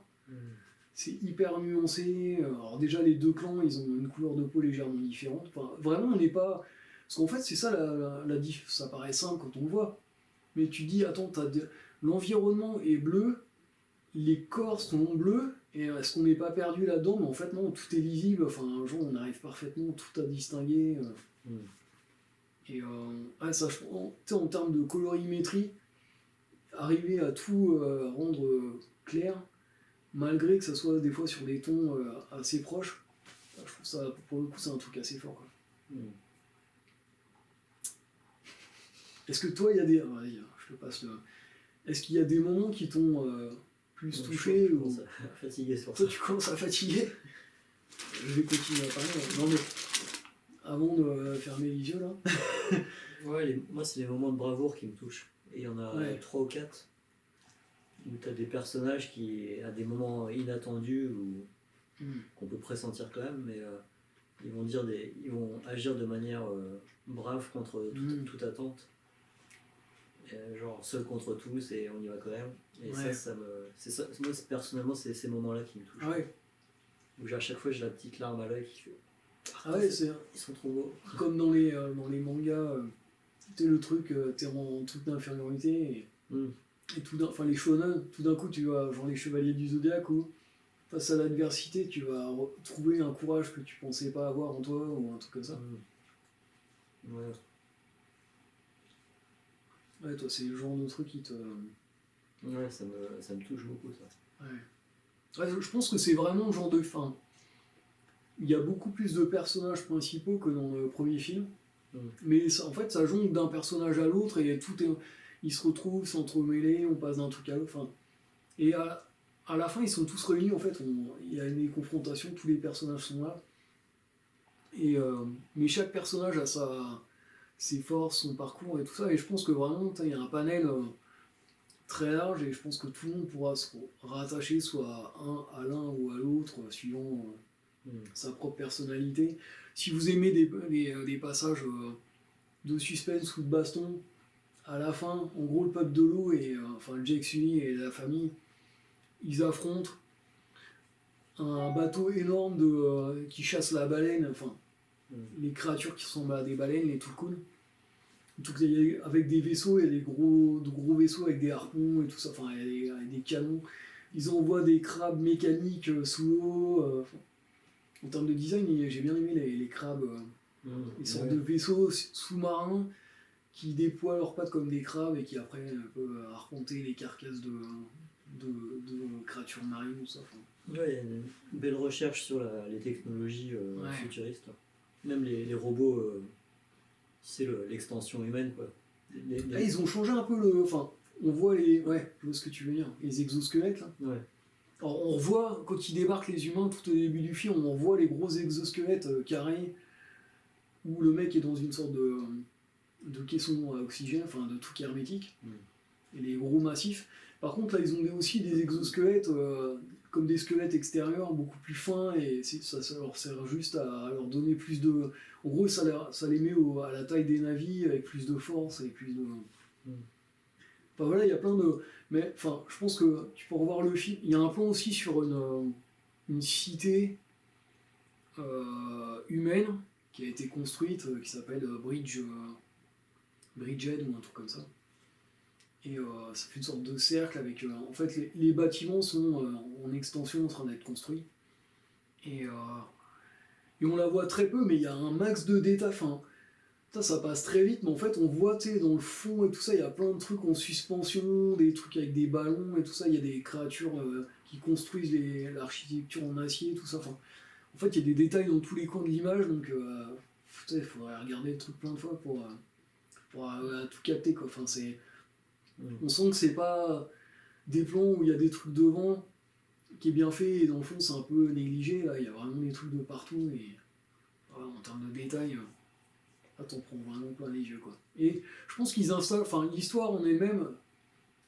c'est hyper nuancé. Alors déjà, les deux clans, ils ont une couleur de peau légèrement différente. Enfin, vraiment, on n'est pas... Parce qu'en fait, c'est ça la diff. Ça paraît simple quand on le voit. Mais tu dis, attends, l'environnement est bleu, les corps sont bleus, et est-ce qu'on n'est pas perdu là-dedans? Mais en fait, non, tout est lisible. Enfin, un jour, on arrive parfaitement tout à distinguer. Et ouais, ça, en termes de colorimétrie, arriver à tout rendre clair, malgré que ça soit des fois sur des tons assez proches, je trouve ça, pour le coup, c'est un truc assez fort, quoi. Est-ce que toi, il y a des... Vas-y, je te passe le... Est-ce qu'il y a des moments qui t'ont plus touché Je commence à fatiguer sur ça. Toi, tu commences à fatiguer. Je vais continuer à parler. Non, mais avant de fermer les yeux, là. Ouais, moi, c'est les moments de bravoure qui me touchent. Et il y en a 3 ou 4 où tu as des personnages qui, à des moments inattendus, ou qu'on peut pressentir quand même, mais ils vont agir de manière brave contre toute attente. Genre seul contre tous et on y va quand même. Et moi personnellement, c'est ces moments-là qui me touchent. Ah ouais. Où à chaque fois j'ai la petite larme à l'œil qui fait... Ah ouais, ils sont trop beaux. Comme dans les mangas, t'es le truc, t'es en truc d'infériorité et tout enfin les shonen, tout d'un coup tu vas, genre les chevaliers du zodiaque, où face à l'adversité tu vas trouver un courage que tu pensais pas avoir en toi ou un truc comme ça. Ouais. Ouais, toi c'est le genre de truc qui te... Ouais, ça me touche beaucoup ça. Ouais, je pense que c'est vraiment le genre de fin. Il y a beaucoup plus de personnages principaux que dans le premier film. Mais ça, en fait, ça jongle d'un personnage à l'autre et ils se retrouvent, s'entremêlent, on passe d'un truc à l'autre. Enfin, et à la fin, ils sont tous réunis. En fait, il y a des confrontations, tous les personnages sont là. Mais chaque personnage a ses forces, son parcours et tout ça. Et je pense que vraiment, il y a un panel très large et je pense que tout le monde pourra se rattacher soit à l'un ou à l'autre, suivant sa propre personnalité. Si vous aimez des passages de suspense ou de baston, à la fin, en gros, le peuple de l'eau et enfin Jake Sully et la famille, ils affrontent un bateau énorme qui chasse la baleine, enfin les créatures qui ressemblent à des baleines, les Tulkun. Avec des vaisseaux, il y a de gros vaisseaux avec des harpons et tout ça, enfin il y a des canons. Ils envoient des crabes mécaniques sous l'eau. En termes de design, j'ai bien aimé les crabes, les sortes de vaisseaux sous-marins qui déploient leurs pattes comme des crabes et qui après peuvent arpenter les carcasses de créatures marines ou ça. Ouais, il y a une belle recherche sur les technologies futuristes. Même les robots, c'est l'extension humaine, quoi. Ils ont changé un peu Enfin, on voit les... Ouais, je vois ce que tu veux dire. Les exosquelettes, là. Ouais. Alors, on revoit, quand ils débarquent les humains, tout au début du film, on voit les gros exosquelettes carrés, où le mec est dans une sorte de caisson à oxygène, enfin de truc hermétique, et les gros massifs. Par contre, là, ils ont aussi des exosquelettes, comme des squelettes extérieurs, beaucoup plus fins, et ça leur sert juste à leur donner plus de... En gros, ça les met à la taille des navires, avec plus de force, et plus de... Enfin voilà, il y a plein de... Mais enfin, je pense que tu peux revoir le film. Il y a un plan aussi sur une cité humaine qui a été construite, qui s'appelle Bridgehead ou un truc comme ça. Et ça fait une sorte de cercle avec... en fait, les bâtiments sont en extension en train d'être construits. Et on la voit très peu, mais il y a un max de détails. Enfin, ça passe très vite, mais en fait, on voit, dans le fond et tout ça, il y a plein de trucs en suspension, des trucs avec des ballons et tout ça. Il y a des créatures qui construisent l'architecture en acier, tout ça. Enfin, En fait, il y a des détails dans tous les coins de l'image, donc il faudrait regarder le truc plein de fois pour tout capter, quoi. Enfin, on sent que c'est pas des plans où il y a des trucs devant qui est bien fait et dans le fond c'est un peu négligé. Là, il y a vraiment des trucs de partout et voilà, en termes de détails, là t'en prends vraiment plein les yeux, quoi. Et je pense qu'ils installent, enfin l'histoire en elle-même,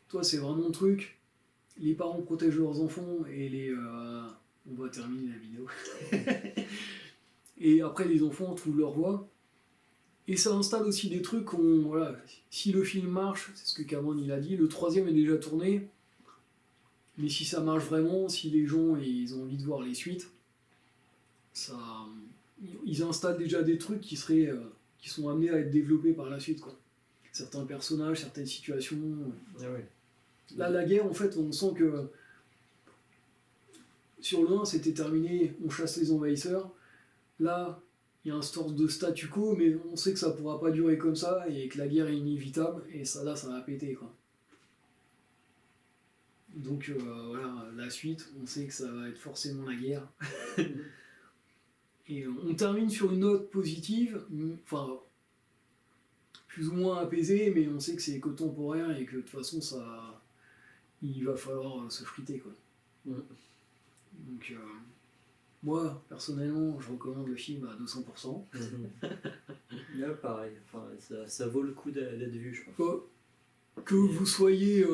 toi c'est vraiment le truc. Les parents protègent leurs enfants et on va terminer la vidéo. Et après les enfants trouvent leur voie. Et ça installe aussi des trucs voilà, si le film marche, c'est ce que Cameron il a dit, le troisième est déjà tourné, mais si ça marche vraiment, si les gens ils ont envie de voir les suites, ils installent déjà des trucs qui sont amenés à être développés par la suite, quoi. Certains personnages, certaines situations. Ah ouais. Là, la guerre, en fait, on sent que sur le 1, c'était terminé, on chasse les envahisseurs. Là, il y a un sorte de statu quo, mais on sait que ça pourra pas durer comme ça et que la guerre est inévitable, et ça là, ça va péter, quoi. Donc voilà, la suite, on sait que ça va être forcément la guerre. Et on termine sur une note positive, enfin, plus ou moins apaisée, mais on sait que c'est que temporaire et que de toute façon, il va falloir se friter, quoi. Donc, moi, personnellement, je recommande le film à 200%. Là, pareil, enfin, ça vaut le coup d'être vu, je pense. Que vous soyez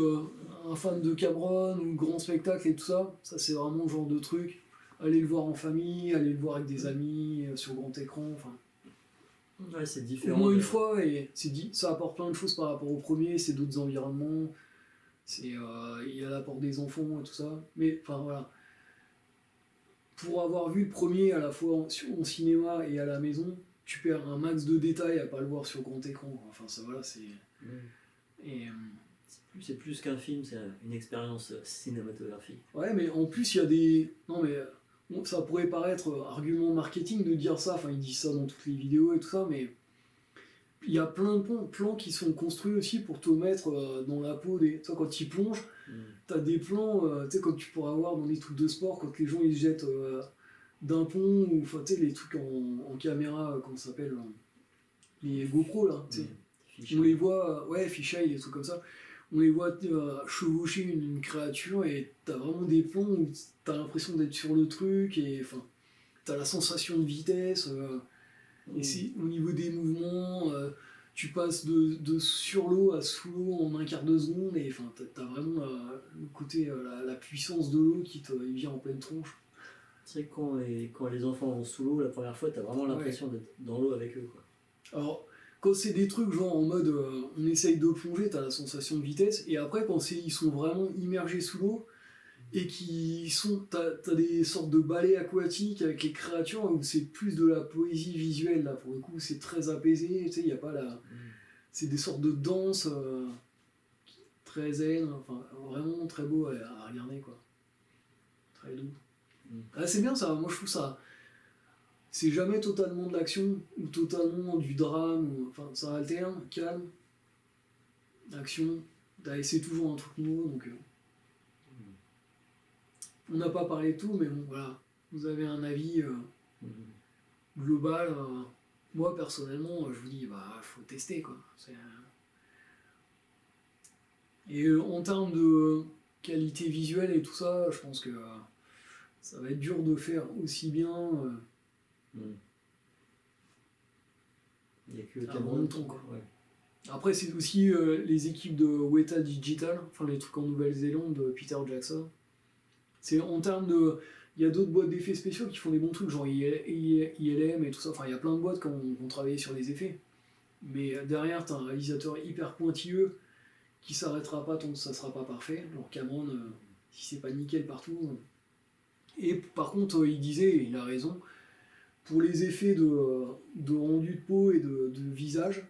un fan de Cameron ou grand spectacle et tout ça, ça c'est vraiment le genre de truc. Allez le voir en famille, allez le voir avec des amis, sur grand écran, enfin. Ouais, c'est Au différent. moins une fois, et ça apporte plein de choses par rapport au premier, c'est d'autres environnements, il y a l'apport des enfants et tout ça. Mais enfin voilà. Pour avoir vu le premier à la fois en cinéma et à la maison, tu perds un max de détails à pas le voir sur grand écran. Enfin ça voilà, c'est. Et, c'est plus qu'un film, c'est une expérience cinématographique. Ouais, mais en plus, il y a des. Non, mais ça pourrait paraître argument marketing de dire ça, enfin, ils disent ça dans toutes les vidéos et tout ça, mais il y a plein de plans qui sont construits aussi pour te mettre dans la peau des. Tu sais, quand ils plongent, t'as des plans, tu sais, comme tu pourras voir dans les trucs de sport, quand les gens ils se jettent d'un pont, ou enfin, tu sais, les trucs en caméra, comment ça s'appelle, les GoPro là, tu sais. On les voit, ouais, fisheye, des trucs comme ça. On les voit chevaucher une créature et t'as vraiment des plans où t'as l'impression d'être sur le truc et enfin t'as la sensation de vitesse et c'est au niveau des mouvements, tu passes de sur l'eau à sous l'eau en un quart de seconde et enfin t'as vraiment le côté la puissance de l'eau qui te vient en pleine tronche. C'est vrai que quand les enfants vont sous l'eau la première fois, t'as vraiment l'impression d'être dans l'eau avec eux, quoi. Alors quand c'est des trucs genre en mode on essaye de plonger, t'as la sensation de vitesse, et après quand ils sont vraiment immergés sous l'eau et t'as des sortes de balais aquatiques avec les créatures où c'est plus de la poésie visuelle, là pour le coup c'est très apaisé, tu sais, y a pas c'est des sortes de danses très zen, enfin vraiment très beau à regarder, quoi. Très doux. Ah, c'est bien ça, moi je trouve ça. C'est jamais totalement de l'action ou totalement du drame, enfin ça alterne, calme, action, c'est toujours un truc nouveau, donc on n'a pas parlé de tout, mais bon voilà, vous avez un avis global. Moi personnellement, je vous dis, bah faut tester, quoi. Et en termes de qualité visuelle et tout ça, je pense que ça va être dur de faire aussi bien. Il n'y a que Cameron, longtemps, quoi. Ouais. Après, c'est aussi les équipes de Weta Digital, enfin les trucs en Nouvelle-Zélande de Peter Jackson. C'est en termes de. Il y a d'autres boîtes d'effets spéciaux qui font des bons trucs, genre ILM et tout ça. Enfin, il y a plein de boîtes qui ont travaillé sur les effets. Mais derrière, t'as un réalisateur hyper pointilleux qui s'arrêtera pas tant que ça sera pas parfait. Genre Cameron, si c'est pas nickel partout. Et par contre, il disait, et il a raison, pour les effets de rendu de peau et de visage,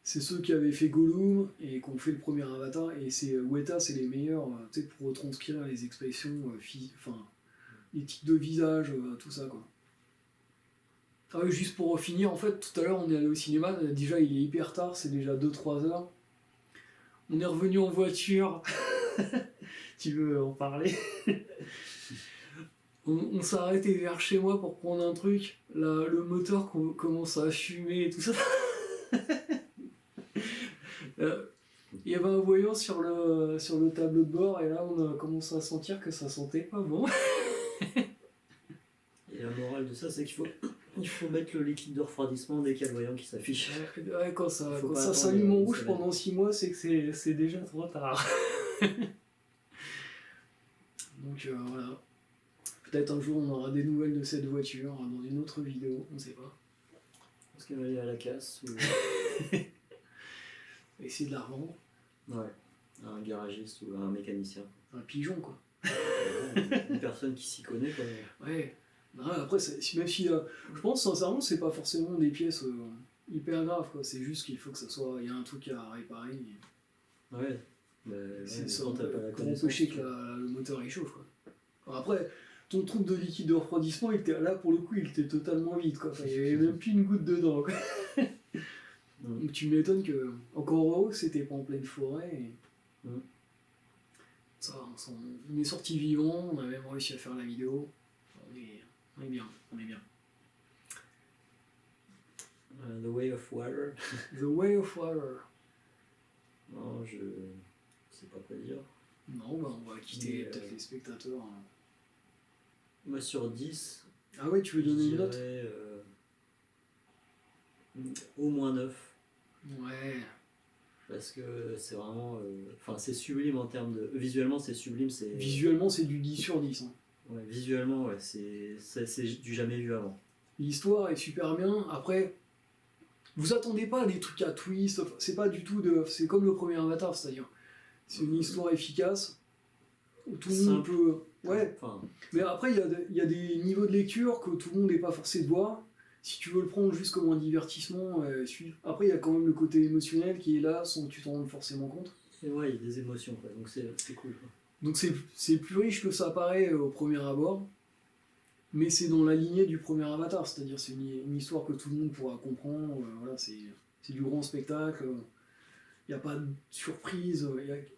c'est ceux qui avaient fait Gollum et qui ont fait le premier Avatar, et c'est Weta, c'est les meilleurs pour retranscrire les expressions, les tics de visage, tout ça, quoi. Ah oui, juste pour finir, en fait, tout à l'heure on est allé au cinéma, déjà il est hyper tard, c'est déjà 2-3 heures. On est revenu en voiture. Tu veux en parler? On s'est arrêté vers chez moi pour prendre un truc. Là, le moteur commence à fumer et tout ça. Il y avait un voyant sur le tableau de bord et là on a commencé à sentir que ça sentait pas bon. Et la morale de ça, c'est il faut mettre le liquide de refroidissement dès qu'il y a le voyant qui s'affiche. Ouais, quand ça attendre s'allume en une rouge semaine. pendant 6 mois, c'est que c'est déjà trop tard. Donc voilà. Peut-être un jour on aura des nouvelles de cette voiture dans une autre vidéo, on sait pas. Est-ce qu'elle va aller à la casse ou... Essayer de la revendre. Ouais, un garagiste ou un mécanicien. Un pigeon quoi. Une personne qui s'y connaît quoi. Ouais. Non, après, même si je pense sincèrement c'est pas forcément des pièces hyper graves quoi. C'est juste qu'il faut que ça soit. Il y a un truc à réparer. Ouais. Mais C'est ça, quand t'as pas la pour connaissance, empêcher que le moteur il chauffe quoi. Alors après, ton truc de liquide de refroidissement, il était, là pour le coup, il était totalement vide quoi. Enfin, il n'y avait même plus une goutte dedans quoi. Donc tu m'étonnes que, encore heureux, c'était pas en pleine forêt. Et... Ça, on est sorti vivant, on a même réussi à faire la vidéo. On est bien, on est bien. The Way of Water. The Way of Water. Non, je sais pas quoi dire. Non, bah on va quitter peut-être les spectateurs. Moi sur 10. Ah ouais, tu veux donner une note au moins 9. Ouais. Parce que c'est vraiment... Enfin, c'est sublime en termes de... Visuellement, c'est sublime. Visuellement, c'est du 10 sur 10. Hein. Ouais, visuellement, ouais, c'est du jamais vu avant. L'histoire est super bien. Après, vous attendez pas à des trucs à twist. C'est pas du tout de... C'est comme le premier Avatar, c'est-à-dire... C'est une histoire efficace. Où tout le monde peut... Ouais. Enfin, mais après, il y a des niveaux de lecture que tout le monde n'est pas forcé de voir. Si tu veux le prendre juste comme un divertissement, après il y a quand même le côté émotionnel qui est là sans que tu t'en rendes forcément compte. Et ouais, il y a des émotions, quoi, donc c'est cool. Quoi. Donc c'est plus riche que ça paraît au premier abord, mais c'est dans la lignée du premier Avatar, c'est-à-dire c'est une histoire que tout le monde pourra comprendre, voilà, c'est du grand spectacle, il n'y a pas de surprise,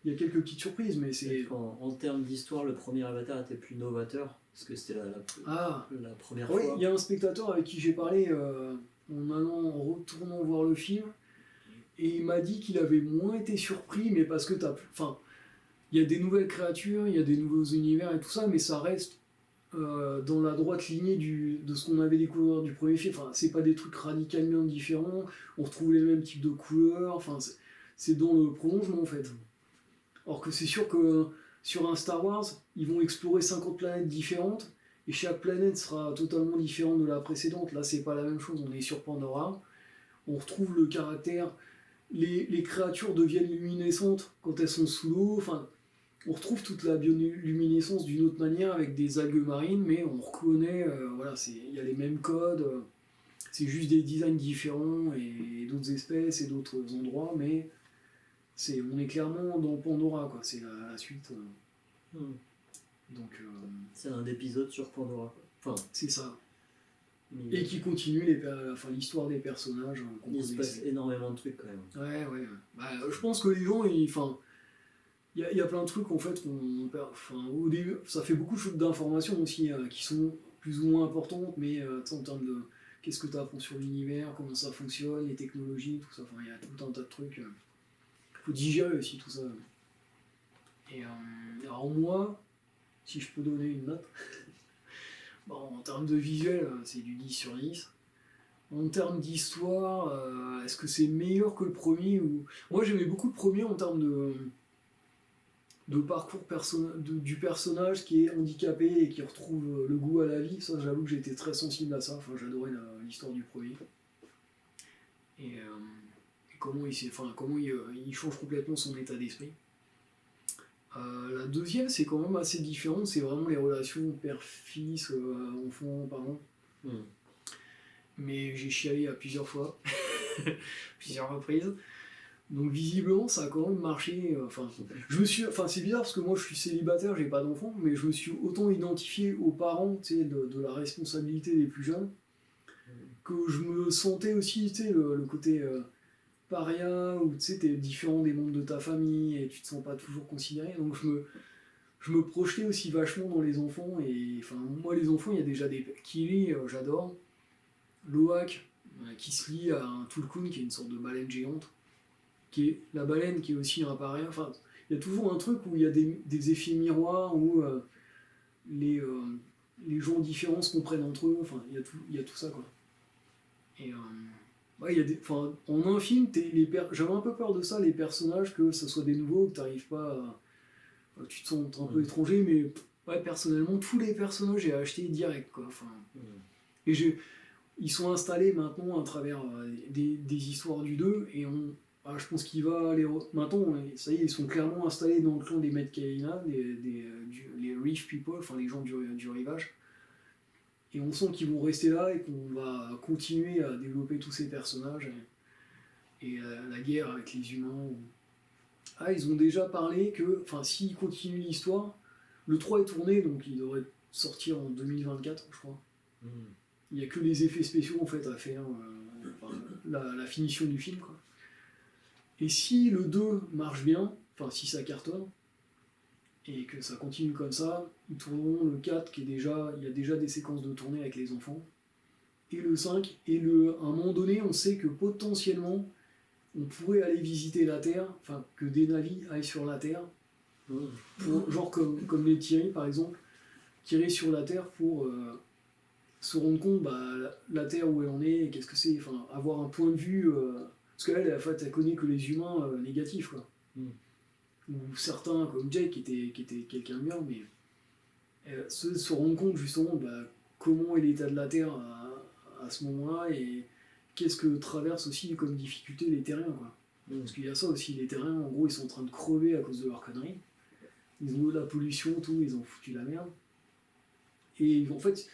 il y a quelques petites surprises, mais c'est... En termes d'histoire, le premier Avatar était plus novateur, parce que c'était la première oui, fois. Il y a un spectateur avec qui j'ai parlé en retournant voir le film, et il m'a dit qu'il avait moins été surpris, mais parce que il y a des nouvelles créatures, il y a des nouveaux univers et tout ça, mais ça reste dans la droite lignée de ce qu'on avait découvert du premier film. Enfin, c'est pas des trucs radicalement différents, on retrouve les mêmes types de couleurs, enfin, c'est dans le prolongement en fait. Or que c'est sûr que sur un Star Wars, ils vont explorer 50 planètes différentes, et chaque planète sera totalement différente de la précédente. Là, c'est pas la même chose, on est sur Pandora, on retrouve le caractère, les créatures deviennent luminescentes quand elles sont sous l'eau, enfin, on retrouve toute la bioluminescence d'une autre manière avec des algues marines, mais on reconnaît, voilà, il y a les mêmes codes, c'est juste des designs différents et d'autres espèces et d'autres endroits, mais on est clairement dans Pandora, quoi. C'est la suite. Donc, c'est un épisode sur Pandora. Quoi. Enfin, c'est ça. Et qui continue l'histoire des personnages. Il se passe énormément de trucs quand même. Ouais. Bah, je pense que les gens, il y a plein de trucs en fait au début, ça fait beaucoup d'informations aussi qui sont plus ou moins importantes, mais en termes de qu'est-ce que tu apprends sur l'univers, comment ça fonctionne, les technologies, tout ça, il y a tout un tas de trucs. Faut digérer aussi tout ça. Et alors moi, si je peux donner une note, bon, en termes de visuel, c'est du 10 sur 10. En termes d'histoire, est-ce que c'est meilleur que le premier ou... Moi j'aimais beaucoup le premier en termes de parcours du personnage qui est handicapé et qui retrouve le goût à la vie. Ça, j'avoue que j'étais très sensible à ça. Enfin, j'adorais l'histoire du premier. Et comment il change complètement son état d'esprit. La deuxième, c'est quand même assez différent. C'est vraiment les relations père-fils, enfant-parent. Mais j'ai chialé à plusieurs fois, plusieurs reprises. Donc visiblement, ça a quand même marché. C'est bizarre parce que moi, je suis célibataire, j'ai pas d'enfant, mais je me suis autant identifié aux parents, de la responsabilité des plus jeunes, que je me sentais aussi, le côté paria, où t'es différent des membres de ta famille et tu te sens pas toujours considéré. Donc je me projetais aussi vachement dans les enfants, et enfin, moi, les enfants, il y a déjà des. Kili, j'adore. Loak, qui se lie à un Tulkun, qui est une sorte de baleine géante, qui est la baleine qui est aussi un paria. Enfin, il y a toujours un truc où il y a des effets miroirs, où les, euh, les gens différents se comprennent entre eux, enfin, il y a tout ça, quoi. Et ouais, il y a en un film, j'avais un peu peur de ça, les personnages, que ce soit des nouveaux, que t'arrives pas tu te sens un peu étranger, mais ouais, personnellement, tous les personnages, j'ai acheté direct, quoi. Enfin, et ils sont installés maintenant à travers des histoires du 2, et je pense qu'il va aller. Maintenant, ça y est, ils sont clairement installés dans le clan des Medcaïna, les Reef People, enfin les gens du rivage. Et on sent qu'ils vont rester là et qu'on va continuer à développer tous ces personnages. Et la guerre avec les humains. Ah, ils ont déjà parlé que, enfin, s'ils continuent l'histoire, le 3 est tourné, donc il devrait sortir en 2024, je crois. Il n'y a que les effets spéciaux en fait à faire, la finition du film, quoi. Et si le 2 marche bien, enfin si ça cartonne, et que ça continue comme ça, ils tourneront le 4 il y a déjà des séquences de tournée avec les enfants, et le 5, à un moment donné, on sait que potentiellement, on pourrait aller visiter la Terre, enfin que des navires aillent sur la Terre, genre comme les Thierry par exemple, qui iraient sur la Terre pour se rendre compte, la Terre où elle en est, et qu'est-ce que c'est, enfin avoir un point de vue, parce qu'elle, en fait, elle connaît que les humains négatifs, quoi. Ou certains comme Jake qui était quelqu'un de bien, mais se rendre compte justement comment est l'état de la Terre à ce moment-là, et qu'est-ce que traversent aussi comme difficulté les terriens, quoi. Parce qu'il y a ça aussi, les terriens, en gros, ils sont en train de crever à cause de leurs conneries. Ils ont eu de la pollution, tout, ils ont foutu la merde. Et en fait,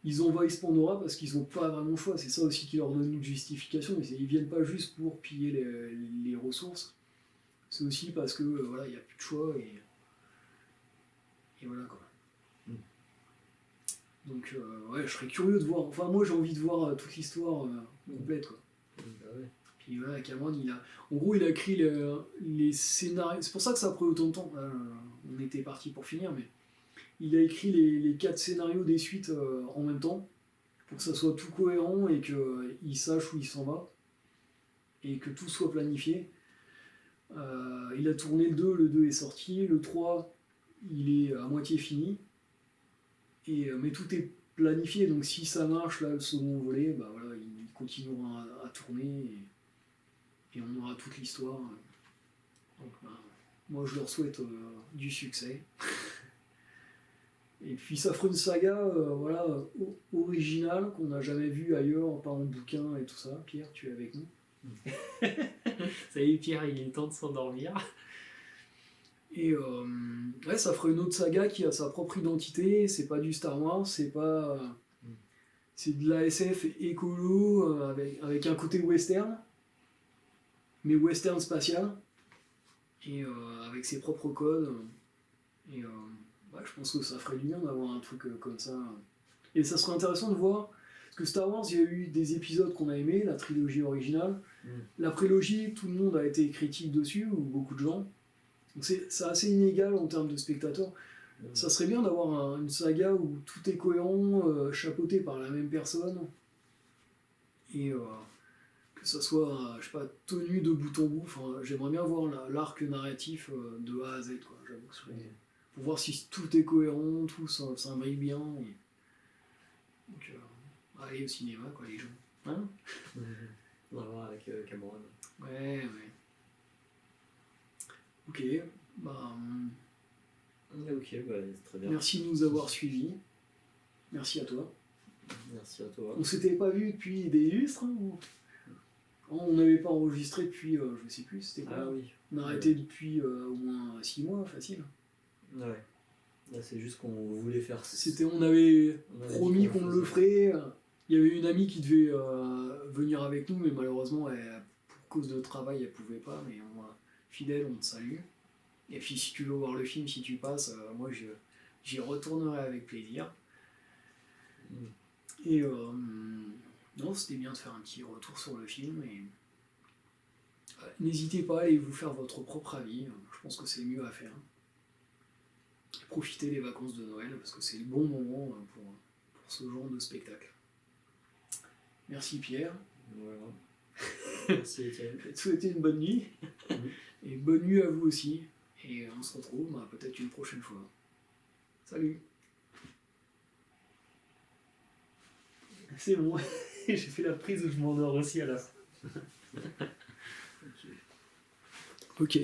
ils envahissent Pandora parce qu'ils n'ont pas vraiment le choix. C'est ça aussi qui leur donne une justification. Ils viennent pas juste pour piller les ressources. C'est aussi parce que voilà, il n'y a plus de choix, et voilà, quoi. Donc ouais, je serais curieux de voir. Enfin, moi j'ai envie de voir toute l'histoire complète, quoi. Puis voilà, Cameron, en gros, il a écrit les scénarios. C'est pour ça que ça a pris autant de temps. On était parti pour finir, mais il a écrit les 4 scénarios des suites en même temps, pour que ça soit tout cohérent et qu'il sache où il s'en va, et que tout soit planifié. Il a tourné le 2 est sorti, le 3 il est à moitié fini, mais tout est planifié, donc si ça marche, là, le second volet, voilà, il continuera à tourner, et on aura toute l'histoire. Donc moi je leur souhaite du succès. Et puis ça fera une saga voilà, originale qu'on n'a jamais vue ailleurs, pas en bouquin et tout ça. Pierre, tu es avec nous? Ça y est, Pierre, il est temps de s'endormir. Et ouais, ça fera une autre saga qui a sa propre identité. C'est pas du Star Wars, c'est pas. C'est de la SF écolo avec un côté western, mais western spatial, et avec ses propres codes. Et ouais, je pense que ça ferait du bien d'avoir un truc comme ça. Et ça serait intéressant de voir, parce que Star Wars, il y a eu des épisodes qu'on a aimés, la trilogie originale. La prélogie, tout le monde a été critique dessus, ou beaucoup de gens. Donc c'est assez inégal en termes de spectateurs. Ça serait bien d'avoir une saga où tout est cohérent, chapeauté par la même personne, et que ça soit, je sais pas, tenu de bout en bout. Enfin, j'aimerais bien voir l'arc narratif de A à Z, quoi. J'avoue, pour voir si tout est cohérent, tout s'imbrique bien. Donc, allez au cinéma, quoi, les gens. Hein? On va voir avec Cameron. Ouais. Ok, ok, c'est très bien. merci de nous avoir suivis. Merci à toi. Merci à toi. On s'était pas vu depuis des lustres, hein, on n'avait pas enregistré depuis, je sais plus, c'était quoi. Ah oui. On a arrêté depuis au moins 6 mois, facile. Ouais. Là, c'est juste qu'on voulait faire. On avait promis qu'on le ferait. Il y avait une amie qui devait venir avec nous, mais malheureusement, pour cause de travail, elle pouvait pas. Mais fidèle, on te salue. Et puis, si tu veux voir le film, si tu passes, moi, j'y retournerai avec plaisir. Et non, c'était bien de faire un petit retour sur le film. Et n'hésitez pas à aller vous faire votre propre avis. Je pense que c'est mieux à faire. profiter des vacances de Noël, parce que c'est le bon moment pour ce genre de spectacle. Merci Pierre. Voilà. Merci Étienne. Je vais te souhaiter une bonne nuit. Et bonne nuit à vous aussi. Et on se retrouve peut-être une prochaine fois. Salut. C'est bon. J'ai fait la prise où je m'endors aussi à la fin. Ok.